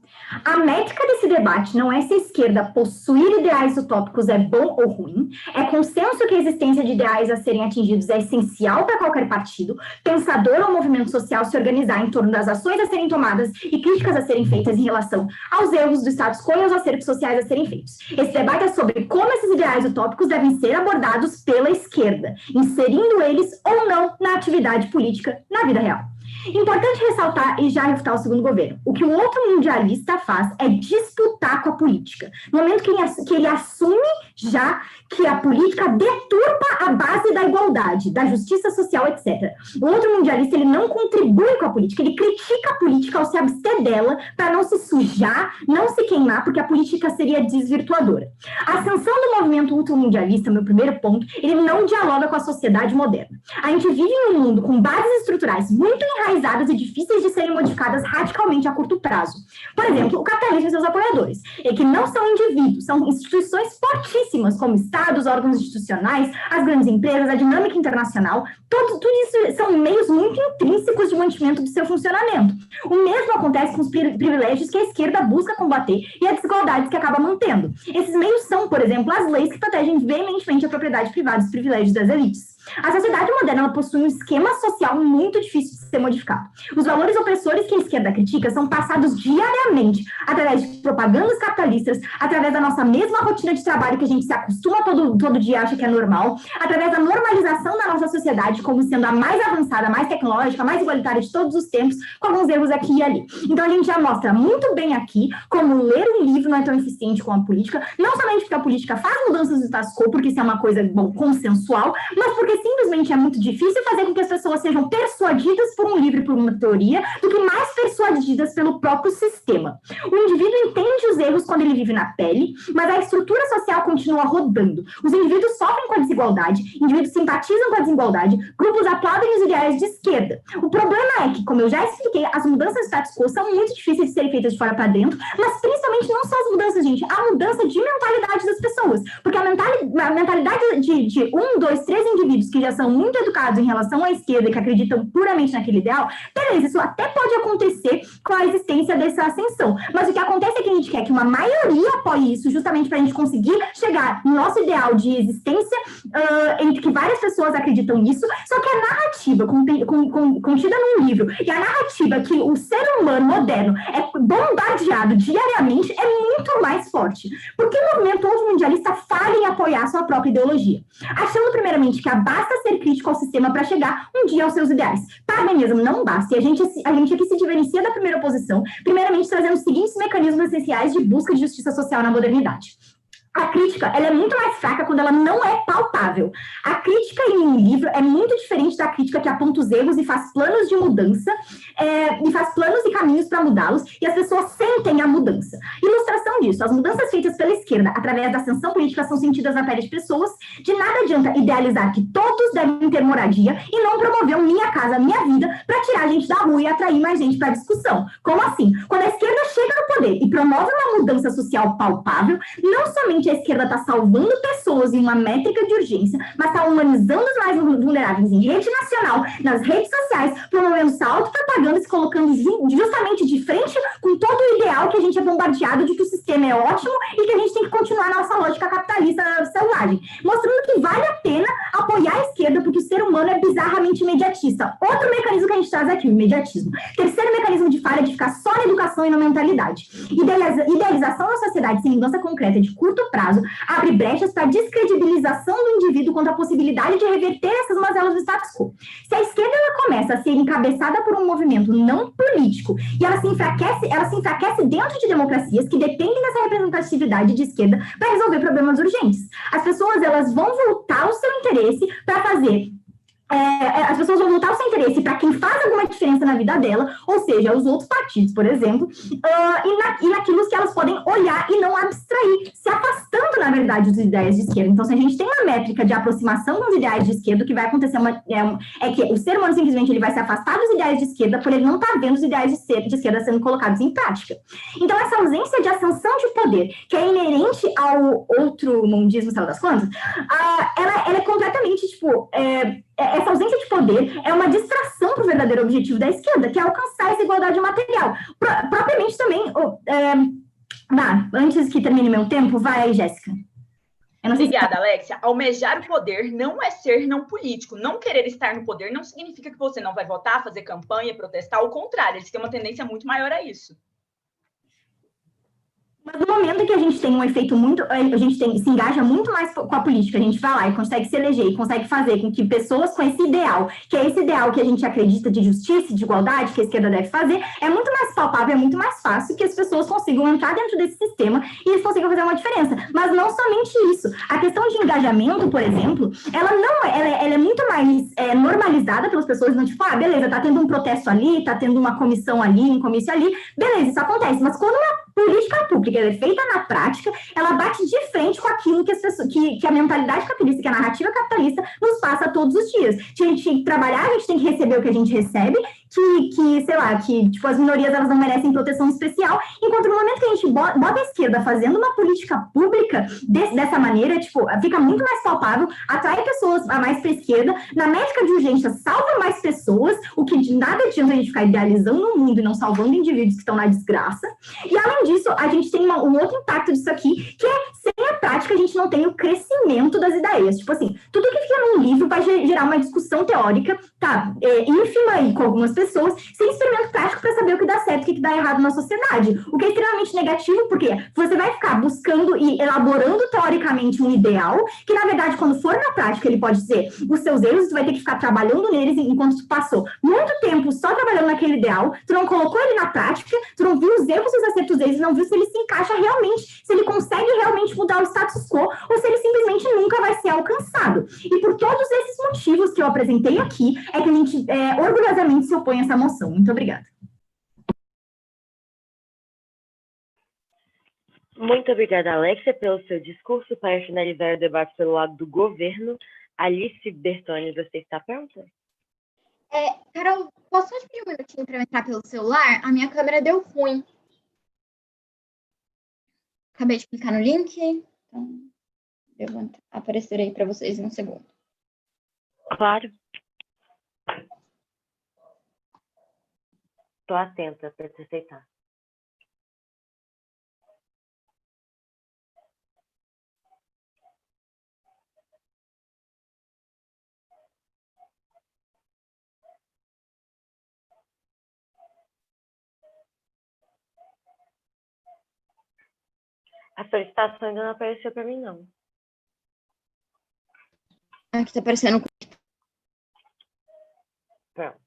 A métrica desse debate não é se a esquerda possuir ideais utópicos é bom ou ruim, é consenso que a existência de ideais a serem atingidos é essencial para qualquer partido, pensador ou movimento social se organizar em torno das ações a serem tomadas e críticas a serem feitas em relação aos erros do status quo e aos acertos sociais a serem feitos. Esse debate é sobre como esses ideais utópicos devem ser abordados pela esquerda, inserindo eles ou não na atividade política na vida real. Importante ressaltar e já refutar o segundo governo. O que o outro mundialista faz é disputar com a política. No momento que ele assume já que a política deturpa a base da igualdade, da justiça social, etc. O outro mundialista, ele não contribui com a política, ele critica a política ao se abster dela para não se sujar, não se queimar, porque a política seria desvirtuadora. A ascensão do movimento ultramundialista, meu primeiro ponto, ele não dialoga com a sociedade moderna. A gente vive em um mundo com bases estruturais muito enraizadas e difíceis de serem modificadas radicalmente a curto prazo. Por exemplo, o capitalismo e seus apoiadores, que não são indivíduos, são instituições fortíssimas, como estados, órgãos institucionais, as grandes empresas, a dinâmica internacional, tudo isso são meios muito intrínsecos de mantimento do seu funcionamento. O mesmo acontece com os privilégios que a esquerda busca combater e as desigualdades que acaba mantendo. Esses meios são, por exemplo, as leis que protegem veementemente a propriedade privada e os privilégios das elites. A sociedade moderna ela possui um esquema social muito difícil de ser modificado. Os valores opressores que a esquerda critica são passados diariamente através de propagandas capitalistas, através da nossa mesma rotina de trabalho que a gente se acostuma todo dia e acha que é normal, através da normalização da nossa sociedade como sendo a mais avançada, mais tecnológica, mais igualitária de todos os tempos, com alguns erros aqui e ali. Então a gente já mostra muito bem aqui como ler um livro não é tão eficiente como a política, não somente porque a política faz mudanças do status quo, porque isso é uma coisa, bom, consensual, mas porque simplesmente é muito difícil fazer com que as pessoas sejam persuadidas por um livro e por uma teoria do que mais persuadidas pelo próprio sistema. O indivíduo entende os erros quando ele vive na pele, mas a estrutura social continua rodando. Os indivíduos sofrem com a desigualdade, indivíduos simpatizam com a desigualdade, grupos aplaudem os ideais de esquerda. O problema é que, como eu já expliquei, as mudanças do status quo são muito difíceis de serem feitas de fora para dentro, mas principalmente não só as mudanças, gente, a mudança de mentalidade das pessoas, porque a mentalidade de 1, 2, 3 indivíduos que já são muito educados em relação à esquerda e que acreditam puramente naquele ideal, beleza, isso até pode acontecer com a existência dessa ascensão, mas o que acontece é que a gente quer que uma maioria apoie isso justamente para a gente conseguir chegar no nosso ideal de existência entre que várias pessoas acreditam nisso, só que a narrativa contida num livro e a narrativa que o ser humano moderno é bombardeado diariamente é muito mais forte. Por que o movimento mundialista falha em apoiar sua própria ideologia? Achando primeiramente que basta ser crítico ao sistema para chegar um dia aos seus ideais. Para mesmo, não basta. E a gente aqui se diferencia da primeira oposição, primeiramente trazendo os seguintes mecanismos essenciais de busca de justiça social na modernidade. A crítica, ela é muito mais fraca quando ela não é palpável. A crítica em um livro é muito diferente da crítica que aponta os erros e faz planos de mudança, e faz planos e caminhos para mudá-los, e as pessoas sentem a mudança. Ilustração disso, as mudanças feitas pela esquerda, através da ascensão política, são sentidas na pele de pessoas. De nada adianta idealizar que todos devem ter moradia e não promover um Minha Casa, Minha Vida para tirar a gente da rua e atrair mais gente para a discussão. Como assim? Quando a esquerda chega no poder e promove uma mudança social palpável, não somente a esquerda está salvando pessoas em uma métrica de urgência, mas está humanizando os mais vulneráveis em rede nacional, nas redes sociais, promovendo essa autopropaganda e se colocando justamente de frente com todo o ideal que a gente é bombardeado de que o sistema é ótimo e que a gente tem que continuar a nossa lógica capitalista selvagem, mostrando que vale a pena apoiar a esquerda porque o ser humano é bizarramente imediatista. Outro mecanismo que a gente traz aqui, o imediatismo. Terceiro mecanismo de falha é de ficar só na educação e na mentalidade. Idealização da sociedade sem mudança concreta de curto prazo abre brechas para a descredibilização do indivíduo quanto à possibilidade de reverter essas mazelas do status quo. Se a esquerda ela começa a ser encabeçada por um movimento não político e ela se enfraquece dentro de democracias que dependem dessa representatividade de esquerda para resolver problemas urgentes. As pessoas elas vão voltar o seu interesse para fazer as pessoas vão voltar o seu interesse para quem faz alguma diferença na vida dela, ou seja, os outros partidos, por exemplo, e naquilo que elas podem olhar e não abstrair, se afastando, na verdade, dos ideias de esquerda. Então, se a gente tem uma métrica de aproximação dos ideais de esquerda, o que vai acontecer é que o ser humano simplesmente ele vai se afastar dos ideais de esquerda por ele não estar vendo os ideais de esquerda sendo colocados em prática. Então, essa ausência de ascensão de poder, que é inerente ao outro mundismo, sei lá das quantas, ela é completamente, essa ausência de poder é uma distração para o verdadeiro objetivo da esquerda, que é alcançar essa igualdade material. Propriamente também, antes que termine meu tempo, vai, Jéssica. Obrigada, Alexia. Almejar o poder não é ser não político. Não querer estar no poder não significa que você não vai votar, fazer campanha, protestar. Ao contrário, eles têm uma tendência muito maior a isso. Mas no momento que a gente tem um efeito se engaja muito mais com a política, a gente vai lá e consegue se eleger e consegue fazer com que pessoas com esse ideal, que é esse ideal que a gente acredita de justiça e de igualdade, que a esquerda deve fazer, é muito mais palpável, é muito mais fácil que as pessoas consigam entrar dentro desse sistema e eles consigam fazer uma diferença. Mas não somente isso. A questão de engajamento, por exemplo, ela é muito mais normalizada pelas pessoas, não tipo, beleza, tá tendo um protesto ali, tá tendo uma comissão ali, um comício ali, beleza, isso acontece. Mas quando uma política pública é feita na prática, ela bate de frente com aquilo que, que a mentalidade capitalista, que a narrativa capitalista nos passa todos os dias. A gente tem que trabalhar, a gente tem que receber o que a gente recebe, que as minorias elas não merecem proteção especial, enquanto no momento que a gente bota a esquerda fazendo uma política pública dessa maneira, fica muito mais palpável, atrai pessoas mais para a esquerda, na métrica de urgência salva mais pessoas, o que de nada adianta a gente ficar idealizando o mundo e não salvando indivíduos que estão na desgraça. E além disso, a gente tem um outro impacto disso aqui, que é, sem a prática, a gente não tem o crescimento das ideias. Tudo que fica num livro vai gerar uma discussão teórica, ínfima aí com algumas pessoas, sem experimento prático para saber o que dá certo e o que dá errado na sociedade. O que é extremamente negativo, porque você vai ficar buscando e elaborando teoricamente um ideal, que na verdade, quando for na prática, ele pode ser os seus erros, tu vai ter que ficar trabalhando neles enquanto tu passou muito tempo só trabalhando naquele ideal, tu não colocou ele na prática, tu não viu os erros e os acertos deles, não viu se ele se encaixa realmente, se ele consegue realmente mudar o status quo, ou se ele simplesmente nunca vai ser alcançado. E por todos esses motivos que eu apresentei aqui, é que a gente orgulhosamente se opõe a essa moção. Muito obrigada. Muito obrigada, Alexia, pelo seu discurso. Para finalizar o debate pelo lado do governo, Alice Bertoni, você está pronta? Carol, posso só te pedir um minutinho para eu entrar pelo celular? A minha câmera deu ruim. Acabei de clicar no link, então devo aparecer aí para vocês em um segundo. Claro. Estou atenta para te aceitar. A solicitação ainda não apareceu para mim, não. Aqui está aparecendo. Pronto.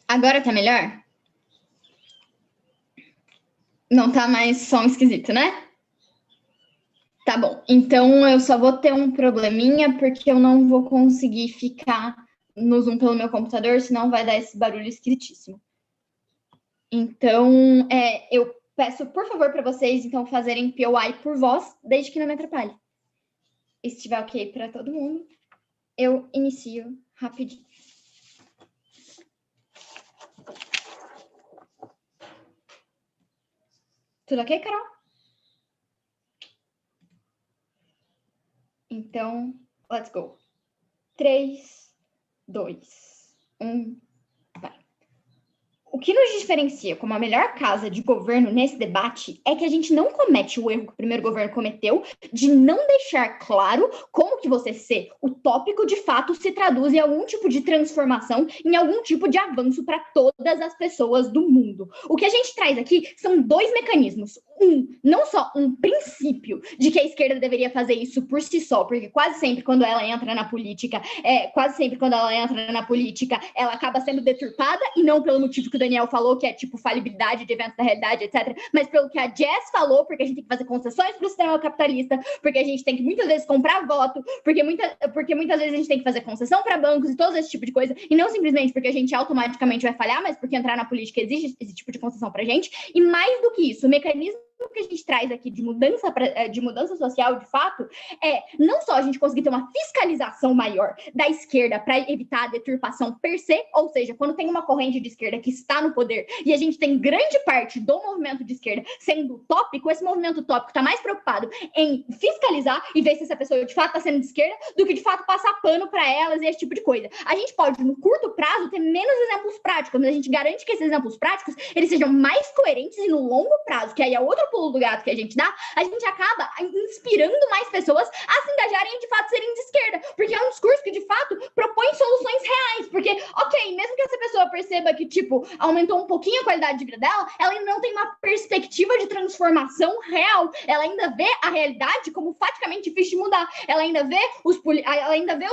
Agora tá melhor? Não tá mais som esquisito, né? Tá bom. Então, eu só vou ter um probleminha, porque eu não vou conseguir ficar no Zoom pelo meu computador, senão vai dar esse barulho esquisitíssimo. Então, eu peço, por favor, para vocês, então, fazerem POI por voz, desde que não me atrapalhe. E se estiver ok para todo mundo, eu inicio rapidinho. Tudo ok, Carol? Então, let's go. 3, 2, 1, vai. o que nos diferencia como a melhor casa de governo nesse debate é que a gente não comete o erro que o primeiro governo cometeu de não deixar claro como que você ser utópico de fato se traduz em algum tipo de transformação, em algum tipo de avanço para todas as pessoas do mundo. O que a gente traz aqui são dois mecanismos. Não só um princípio de que a esquerda deveria fazer isso por si só, porque quase sempre quando ela entra na política, ela acaba sendo deturpada, e não pelo motivo que o Daniel falou, que é tipo falibilidade de eventos da realidade, etc., mas pelo que a Jess falou, porque a gente tem que fazer concessões para o sistema capitalista, porque a gente tem que muitas vezes comprar voto, porque muitas vezes a gente tem que fazer concessão para bancos e todo esse tipo de coisa, e não simplesmente porque a gente automaticamente vai falhar, mas porque entrar na política exige esse tipo de concessão para a gente. E mais do que isso, o mecanismo que a gente traz aqui de mudança social, de fato, é não só a gente conseguir ter uma fiscalização maior da esquerda para evitar a deturpação per se, ou seja, quando tem uma corrente de esquerda que está no poder e a gente tem grande parte do movimento de esquerda sendo utópico, esse movimento utópico está mais preocupado em fiscalizar e ver se essa pessoa de fato está sendo de esquerda do que de fato passar pano para elas e esse tipo de coisa. A gente pode, no curto prazo, ter menos exemplos práticos, mas a gente garante que esses exemplos práticos eles sejam mais coerentes, e no longo prazo, que aí é outro pulo do gato que a gente dá, a gente acaba inspirando mais pessoas a se engajarem e de fato serem de esquerda, porque é um discurso que de fato propõe soluções reais, porque, ok, mesmo que essa pessoa perceba que, tipo, aumentou um pouquinho a qualidade de vida dela, ela ainda não tem uma perspectiva de transformação real, ela ainda vê a realidade como faticamente difícil de mudar, ela ainda vê os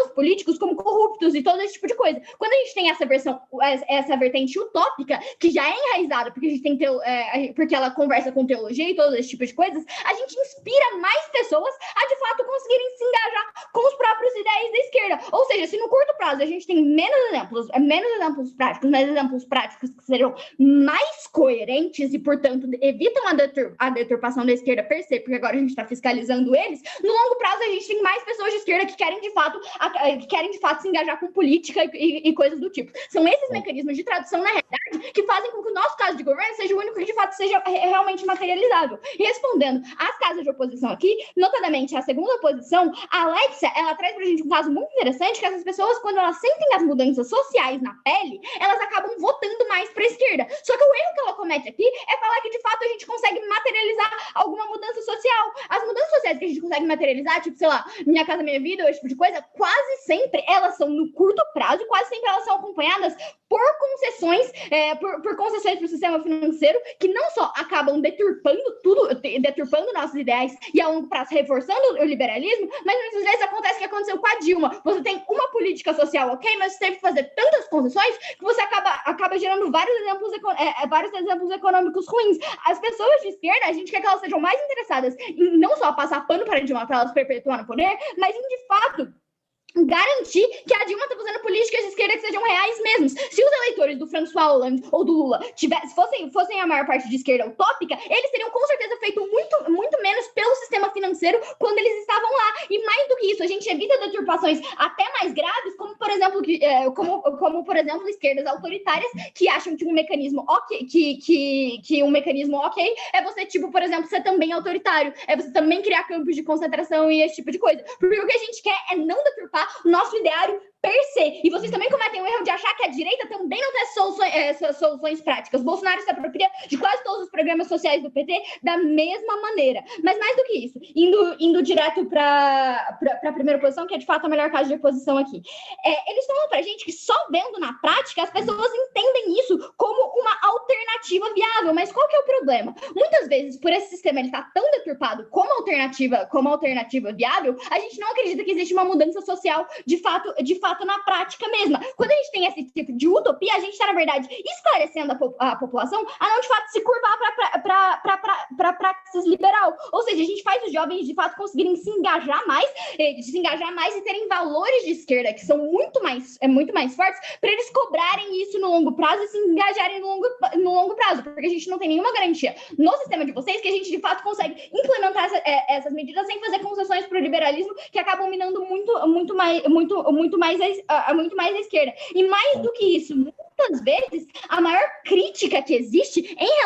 políticos como corruptos e todo esse tipo de coisa. Quando a gente tem essa vertente utópica, que já é enraizada, porque a gente tem porque ela conversa com teologia e todo esse tipo de coisas, a gente inspira mais pessoas a de fato conseguirem se engajar com os próprios ideias da esquerda. Ou seja, se no curto prazo a gente tem menos exemplos práticos, mas exemplos práticos que sejam mais coerentes e, portanto, evitam a deturpação da esquerda per se, porque agora a gente está fiscalizando eles, no longo prazo a gente tem mais pessoas de esquerda que querem de fato se engajar com política e coisas do tipo. São esses mecanismos de tradução na realidade que fazem com que o nosso caso de governo seja o único que de fato seja realmente materializado. E respondendo às casas de oposição aqui, notadamente a segunda oposição, a Alexia, ela traz pra gente um caso muito interessante, que essas pessoas, quando elas sentem as mudanças sociais na pele, elas acabam votando mais pra esquerda. Só que o erro que ela comete aqui é falar que, de fato, a gente consegue materializar alguma mudança social. As mudanças sociais que a gente consegue materializar, tipo, sei lá, Minha Casa Minha Vida, esse tipo de coisa, quase sempre elas são no curto prazo, e quase sempre elas são acompanhadas por concessões, por concessões para o sistema financeiro, que não só acabam deturpando nossos ideais e a longo prazo reforçando o liberalismo, mas muitas vezes acontece o que aconteceu com a Dilma. Você tem uma política social, ok, mas você teve que fazer tantas concessões que você acaba gerando vários exemplos econômicos ruins. As pessoas de esquerda, a gente quer que elas sejam mais interessadas em não só passar pano para a Dilma para elas perpetuar no poder, mas em, de fato, garantir que a Dilma está fazendo políticas de esquerda que sejam reais mesmos. Se os eleitores do François Hollande ou do Lula fossem a maior parte de esquerda utópica, eles teriam com certeza feito muito menos pelo sistema financeiro quando eles estavam lá. E mais do que isso, a gente evita deturpações até mais graves, como por exemplo esquerdas autoritárias que acham que um mecanismo ok é você, tipo, por exemplo, ser também autoritário, é você também criar campos de concentração e esse tipo de coisa. Porque o que a gente quer é não deturpar o nosso ideário per se. E vocês também cometem o erro de achar que a direita também não tem soluções práticas. Bolsonaro se apropria de quase todos os programas sociais do PT da mesma maneira. Mas mais do que isso, indo direto para a primeira posição, que é de fato a melhor caso de oposição aqui. Eles falam pra gente que só vendo na prática as pessoas entendem isso como uma alternativa viável. Mas qual que é o problema? Muitas vezes, por esse sistema ele tá tão deturpado como alternativa viável, a gente não acredita que existe uma mudança social de fato na prática mesma. Quando a gente tem esse tipo de utopia, a gente está, na verdade, esclarecendo a população a não, de fato, se curvar para a praxis liberal. Ou seja, a gente faz os jovens, de fato, conseguirem se engajar mais e terem valores de esquerda que são muito mais fortes, para eles cobrarem isso no longo prazo e se engajarem no longo prazo, porque a gente não tem nenhuma garantia no sistema de vocês que a gente, de fato, consegue implementar essas medidas sem fazer concessões para o liberalismo, que acabam minando muito mais a esquerda. E mais do que isso, muitas vezes a maior crítica que existe em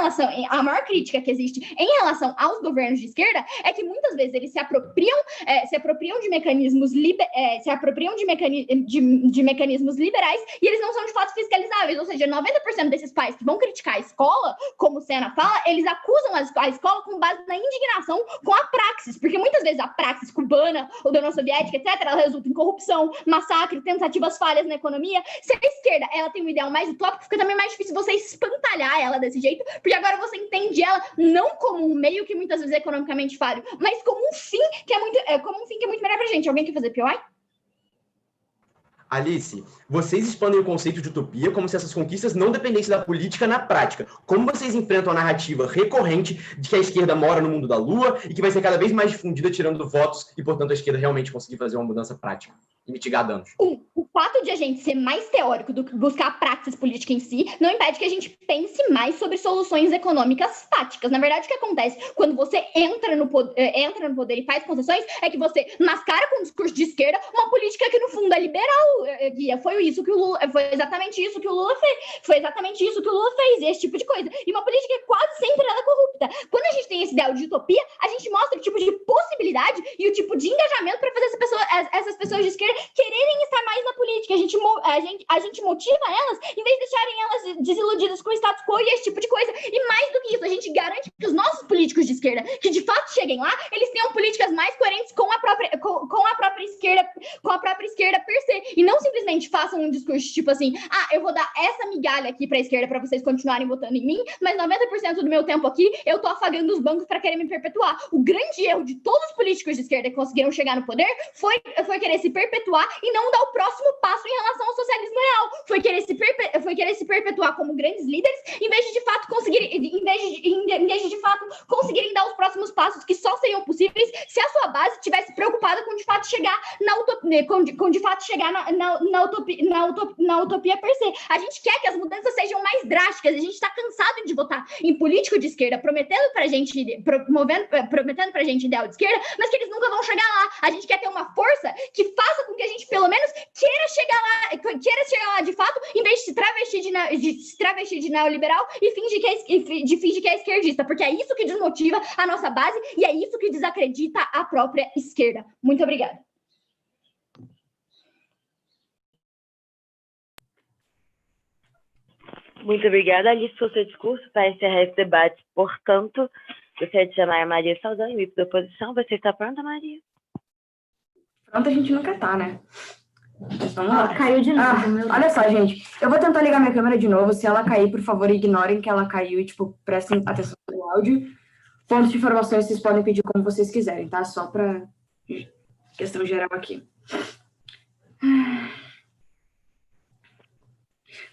relação aos governos de esquerda é que muitas vezes eles se apropriam de mecanismos mecanismos liberais e eles não são de fato fiscalizáveis, ou seja, 90% desses pais que vão criticar a escola, como o Sena fala, eles acusam a escola com base na indignação com a praxis, porque muitas vezes a praxis cubana ou da União Soviética, etc., ela resulta em corrupção, massacre, tentativas falhas na economia. Se a esquerda ela tem um ideal mais utópico, fica também mais difícil você espantalhar ela desse jeito, porque agora você entende ela não como um meio que muitas vezes é economicamente falho, mas como um fim que é muito melhor pra gente. Alguém quer fazer POI? Alice, vocês expandem o conceito de utopia como se essas conquistas não dependessem da política na prática. Como vocês enfrentam a narrativa recorrente de que a esquerda mora no mundo da lua e que vai ser cada vez mais difundida tirando votos e, portanto, a esquerda realmente conseguir fazer uma mudança prática e mitigar danos? O fato de a gente ser mais teórico do que buscar a praxis política em si não impede que a gente pense mais sobre soluções econômicas fáticas. Na verdade, o que acontece quando você entra no poder e faz concessões é que você mascara com um discurso de esquerda uma política que, no fundo, é liberal, Guia. Foi exatamente isso que o Lula fez, esse tipo de coisa. E uma política que quase sempre ela é corrupta. Quando a gente tem esse ideal de utopia, a gente mostra o tipo de possibilidade e o tipo de engajamento para fazer essas pessoas de esquerda quererem estar mais na política. A gente motiva elas, em vez de deixarem elas desiludidas com o status quo e esse tipo de coisa. E mais do que isso, a gente garante que os nossos políticos de esquerda, que de fato cheguem lá, eles tenham políticas mais coerentes com a própria esquerda per se. E não simplesmente façam um discurso tipo assim, eu vou dar essa migalha aqui para a esquerda para vocês continuarem votando em mim, mas 90% do meu tempo aqui eu tô afagando os bancos para querer me perpetuar. O grande erro de todos os políticos de esquerda que conseguiram chegar no poder foi querer se perpetuar e não dar o próximo passo em relação ao socialismo real. Foi querer se perpetuar como grandes líderes, em vez de fato conseguirem dar os próximos passos que só seriam possíveis se a sua base tivesse preocupada com de fato chegar na utopia per se. A gente quer que as mudanças sejam mais drásticas. A gente está cansado de votar em político de esquerda prometendo pra gente ideal de esquerda, mas que eles nunca vão chegar lá. A gente quer ter uma força que faça com que a gente pelo menos queira chegar lá de fato, em vez de se travestir de neoliberal e fingir que é esquerdista, porque é isso que desmotiva a nossa base e é isso que desacredita a própria esquerda. Muito obrigada. Muito obrigada, Alice, pelo seu discurso. Para encerrar esse debate, portanto, gostaria de chamar a Maria Saldanha, VIP da oposição. Você está pronta, Maria? Pronta a gente nunca tá, né? Mas vamos lá. Caiu de novo. Olha só, gente. Eu vou tentar ligar minha câmera de novo. Se ela cair, por favor, ignorem que ela caiu e, prestem atenção no áudio. Pontos de informações vocês podem pedir como vocês quiserem, tá? Só para questão geral aqui.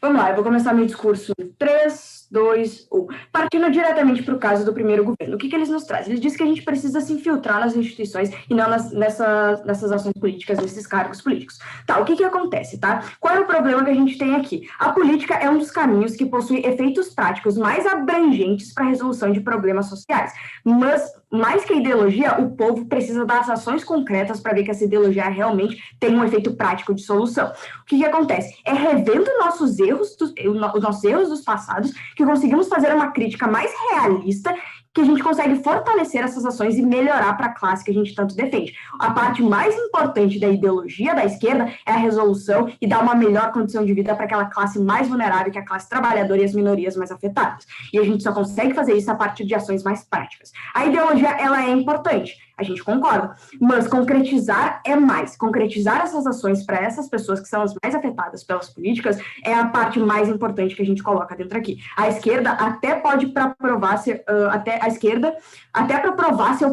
Vamos lá, eu vou começar meu discurso em 3, 2, 1. Partindo diretamente para o caso do primeiro governo. O que eles nos trazem? Eles dizem que a gente precisa se infiltrar nas instituições e não nessas ações políticas, nesses cargos políticos. Tá, o que acontece, tá? Qual é o problema que a gente tem aqui? A política é um dos caminhos que possui efeitos práticos mais abrangentes para a resolução de problemas sociais. Mas, mais que a ideologia, o povo precisa das ações concretas para ver que essa ideologia realmente tem um efeito prático de solução. O que acontece? É revendo os nossos erros dos passados que conseguimos fazer uma crítica mais realista, que a gente consegue fortalecer essas ações e melhorar para a classe que a gente tanto defende. A parte mais importante da ideologia da esquerda é a resolução e dar uma melhor condição de vida para aquela classe mais vulnerável, que é a classe trabalhadora e as minorias mais afetadas. E a gente só consegue fazer isso a partir de ações mais práticas. A ideologia, ela é importante, a gente concorda, mas concretizar é mais. Concretizar essas ações para essas pessoas que são as mais afetadas pelas políticas é a parte mais importante que a gente coloca dentro aqui. A esquerda até pode para provar seu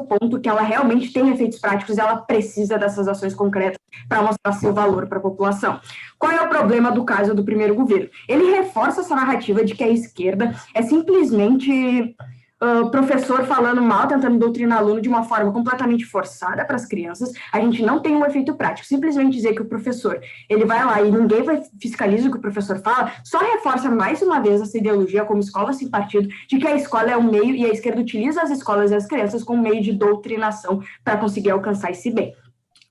ponto que ela realmente tem efeitos práticos, ela precisa dessas ações concretas para mostrar seu valor para a população. Qual é o problema do caso do primeiro governo? Ele reforça essa narrativa de que a esquerda é simplesmente professor falando mal, tentando doutrinar aluno de uma forma completamente forçada para as crianças. A gente não tem um efeito prático. Simplesmente dizer que o professor, ele vai lá e ninguém fiscaliza o que o professor fala, só reforça mais uma vez essa ideologia como escola sem partido, de que a escola é um meio e a esquerda utiliza as escolas e as crianças como meio de doutrinação para conseguir alcançar esse bem.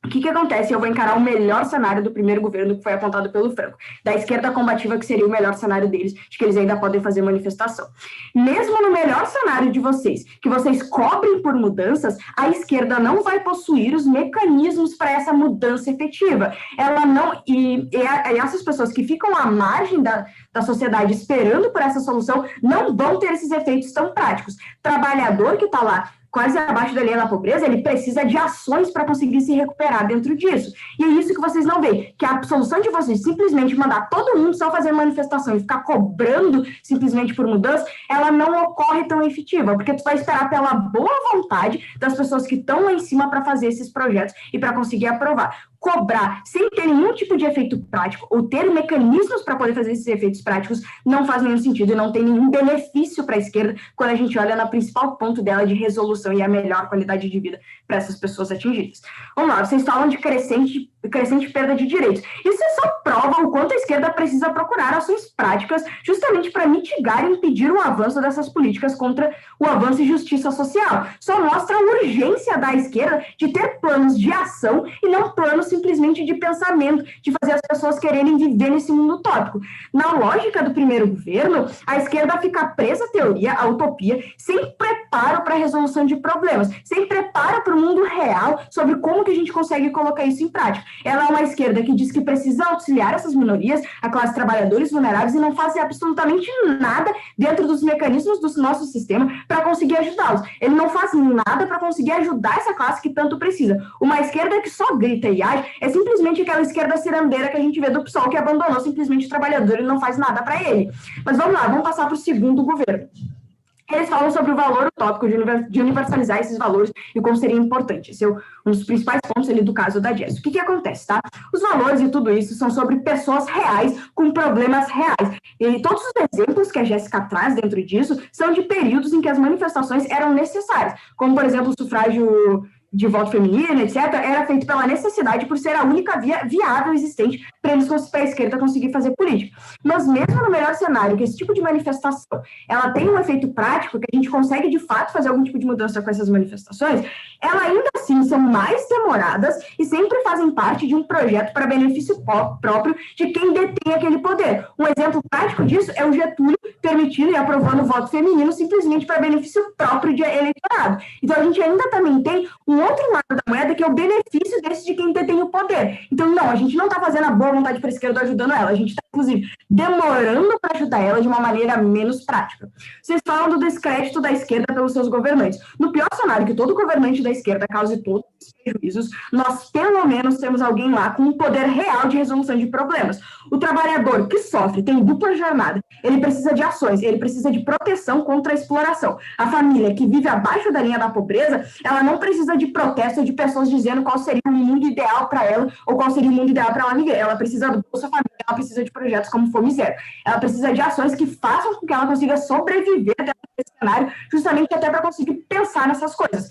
O que acontece? Eu vou encarar o melhor cenário do primeiro governo que foi apontado pelo Franco, da esquerda combativa, que seria o melhor cenário deles, de que eles ainda podem fazer manifestação. Mesmo no melhor cenário de vocês, que vocês cobrem por mudanças, a esquerda não vai possuir os mecanismos para essa mudança efetiva. Ela não, e essas pessoas que ficam à margem da sociedade esperando por essa solução não vão ter esses efeitos tão práticos. Trabalhador que está lá quase abaixo da linha da pobreza, ele precisa de ações para conseguir se recuperar dentro disso. E é isso que vocês não veem, que a solução de vocês simplesmente mandar todo mundo só fazer manifestação e ficar cobrando simplesmente por mudança, ela não ocorre tão efetiva, porque tu vai esperar pela boa vontade das pessoas que estão lá em cima para fazer esses projetos e para conseguir aprovar. Cobrar sem ter nenhum tipo de efeito prático ou ter mecanismos para poder fazer esses efeitos práticos não faz nenhum sentido e não tem nenhum benefício para a esquerda quando a gente olha no principal ponto dela de resolução e a melhor qualidade de vida para essas pessoas atingidas. Vamos lá, vocês falam de crescente perda de direitos. Isso só prova o quanto a esquerda precisa procurar ações práticas justamente para mitigar e impedir o avanço dessas políticas contra o avanço e justiça social. Só mostra a urgência da esquerda de ter planos de ação e não planos simplesmente de pensamento, de fazer as pessoas quererem viver nesse mundo utópico. Na lógica do primeiro governo, a esquerda fica presa à teoria, à utopia, sem preparo para a resolução de problemas, sem preparo para o mundo real sobre como que a gente consegue colocar isso em prática. Ela é uma esquerda que diz que precisa auxiliar essas minorias, a classe trabalhadores vulneráveis, e não faz absolutamente nada dentro dos mecanismos do nosso sistema para conseguir ajudá-los. Ele não faz nada para conseguir ajudar essa classe que tanto precisa. Uma esquerda que só grita e age é simplesmente aquela esquerda cirandeira que a gente vê do PSOL, que abandonou simplesmente o trabalhador e não faz nada para ele. Mas vamos lá, vamos passar para o segundo governo. Eles falam sobre o valor utópico de universalizar esses valores e como seria importante. Esse é um dos principais pontos ali do caso da Jess. O que acontece, tá? Os valores e tudo isso são sobre pessoas reais com problemas reais. E todos os exemplos que a Jéssica traz dentro disso são de períodos em que as manifestações eram necessárias, como, por exemplo, o sufrágio de voto feminino, etc., era feito pela necessidade por ser a única via viável existente para a esquerda conseguir fazer política. Mas mesmo no melhor cenário, que esse tipo de manifestação ela tem um efeito prático, que a gente consegue de fato fazer algum tipo de mudança com essas manifestações, elas ainda assim são mais demoradas e sempre fazem parte de um projeto para benefício próprio de quem detém aquele poder. Um exemplo prático disso é o Getúlio permitindo e aprovando o voto feminino simplesmente para benefício próprio de eleitorado. Então a gente ainda também tem um outro lado da moeda, que é o benefício desse de quem detém o poder. Então, não, a gente não está fazendo a boa vontade para a esquerda ajudando ela, a gente está, inclusive, demorando para ajudar ela de uma maneira menos prática. Vocês falam do descrédito da esquerda pelos seus governantes. No pior cenário, que todo governante da esquerda cause todos os prejuízos, nós, pelo menos, temos alguém lá com um poder real de resolução de problemas. O trabalhador que sofre, tem dupla jornada, ele precisa de ações, ele precisa de proteção contra a exploração. A família que vive abaixo da linha da pobreza, ela não precisa de protesto de pessoas dizendo qual seria o mundo ideal para ela ou qual seria o mundo ideal para ela viver. Ela precisa do Bolsa Família, ela precisa de projetos como Fome Zero. Ela precisa de ações que façam com que ela consiga sobreviver até esse cenário, justamente até para conseguir pensar nessas coisas.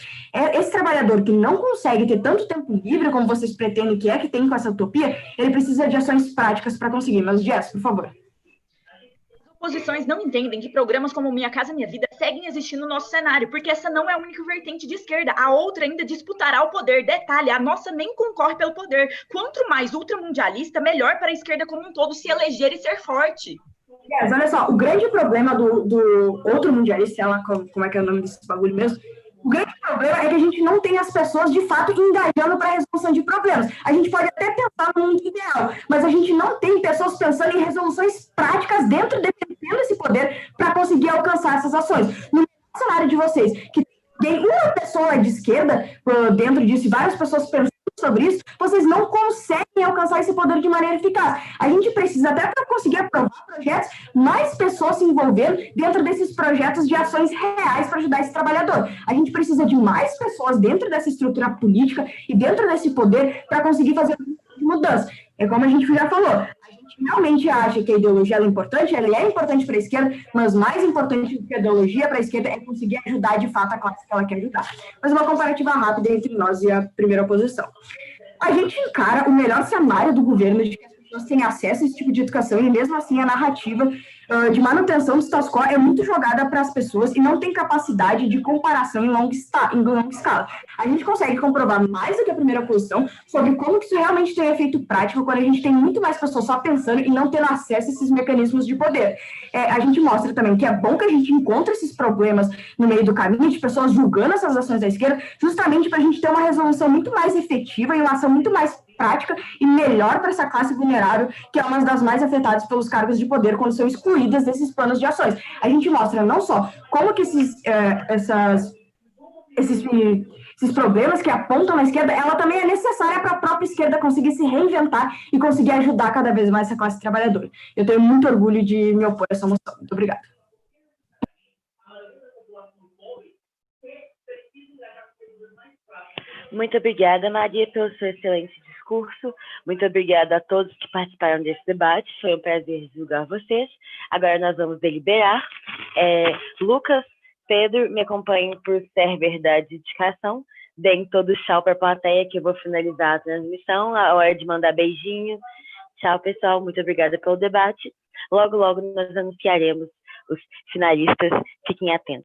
Esse trabalhador que não consegue ter tanto tempo livre como vocês pretendem que tem com essa utopia, ele precisa de ações práticas para conseguir. Mas, Jess, por favor. Oposições não entendem que programas como Minha Casa Minha Vida seguem existindo no nosso cenário, porque essa não é a única vertente de esquerda. A outra ainda disputará o poder. Detalhe, a nossa nem concorre pelo poder. Quanto mais ultramundialista, melhor para a esquerda como um todo se eleger e ser forte. Yes, olha só, o grande problema do outro mundialista, sei lá como é que é o nome desse bagulho mesmo, o grande problema é que a gente não tem as pessoas, de fato, engajando para a resolução de problemas. A gente pode até pensar no mundo ideal, mas a gente não tem pessoas pensando em resoluções práticas dentro desse poder para conseguir alcançar essas ações. No cenário de vocês, que tem uma pessoa de esquerda dentro disso e várias pessoas pensando sobre isso, vocês não conseguem alcançar esse poder de maneira eficaz. A gente precisa, até para conseguir aprovar projetos, mais pessoas se envolvendo dentro desses projetos de ações reais para ajudar esse trabalhador. A gente precisa de mais pessoas dentro dessa estrutura política e dentro desse poder para conseguir fazer mudança. É como a gente já falou, a gente realmente acha que a ideologia é importante, ela é importante para a esquerda, mas mais importante do que a ideologia para a esquerda é conseguir ajudar de fato a classe que ela quer ajudar. Mas uma comparativa rápida entre nós e a primeira oposição. A gente encara o melhor cenário do governo de que as pessoas têm acesso a esse tipo de educação e mesmo assim a narrativa de manutenção do status quo é muito jogada para as pessoas e não tem capacidade de comparação em longa escala. A gente consegue comprovar mais do que a primeira posição sobre como que isso realmente tem efeito prático quando a gente tem muito mais pessoas só pensando e não tendo acesso a esses mecanismos de poder. A gente mostra também que é bom que a gente encontre esses problemas no meio do caminho, de pessoas julgando essas ações da esquerda, justamente para a gente ter uma resolução muito mais efetiva e uma ação muito mais prática e melhor para essa classe vulnerável, que é uma das mais afetadas pelos cargos de poder quando são excluídas desses planos de ações. A gente mostra não só como que esses problemas que apontam na esquerda, ela também é necessária para a própria esquerda conseguir se reinventar e conseguir ajudar cada vez mais essa classe trabalhadora. Eu tenho muito orgulho de me opor a essa moção. Muito obrigada. Muito obrigada, Maria, pelo seu excelente discurso. Muito obrigada a todos que participaram desse debate. Foi um prazer julgar vocês. Agora nós vamos deliberar. Lucas, Pedro, me acompanhem por ser verdade e dedicação. Deem todo tchau para a plateia, que eu vou finalizar a transmissão. A hora de mandar beijinho. Tchau, pessoal. Muito obrigada pelo debate. Logo, logo nós anunciaremos os finalistas. Fiquem atentos.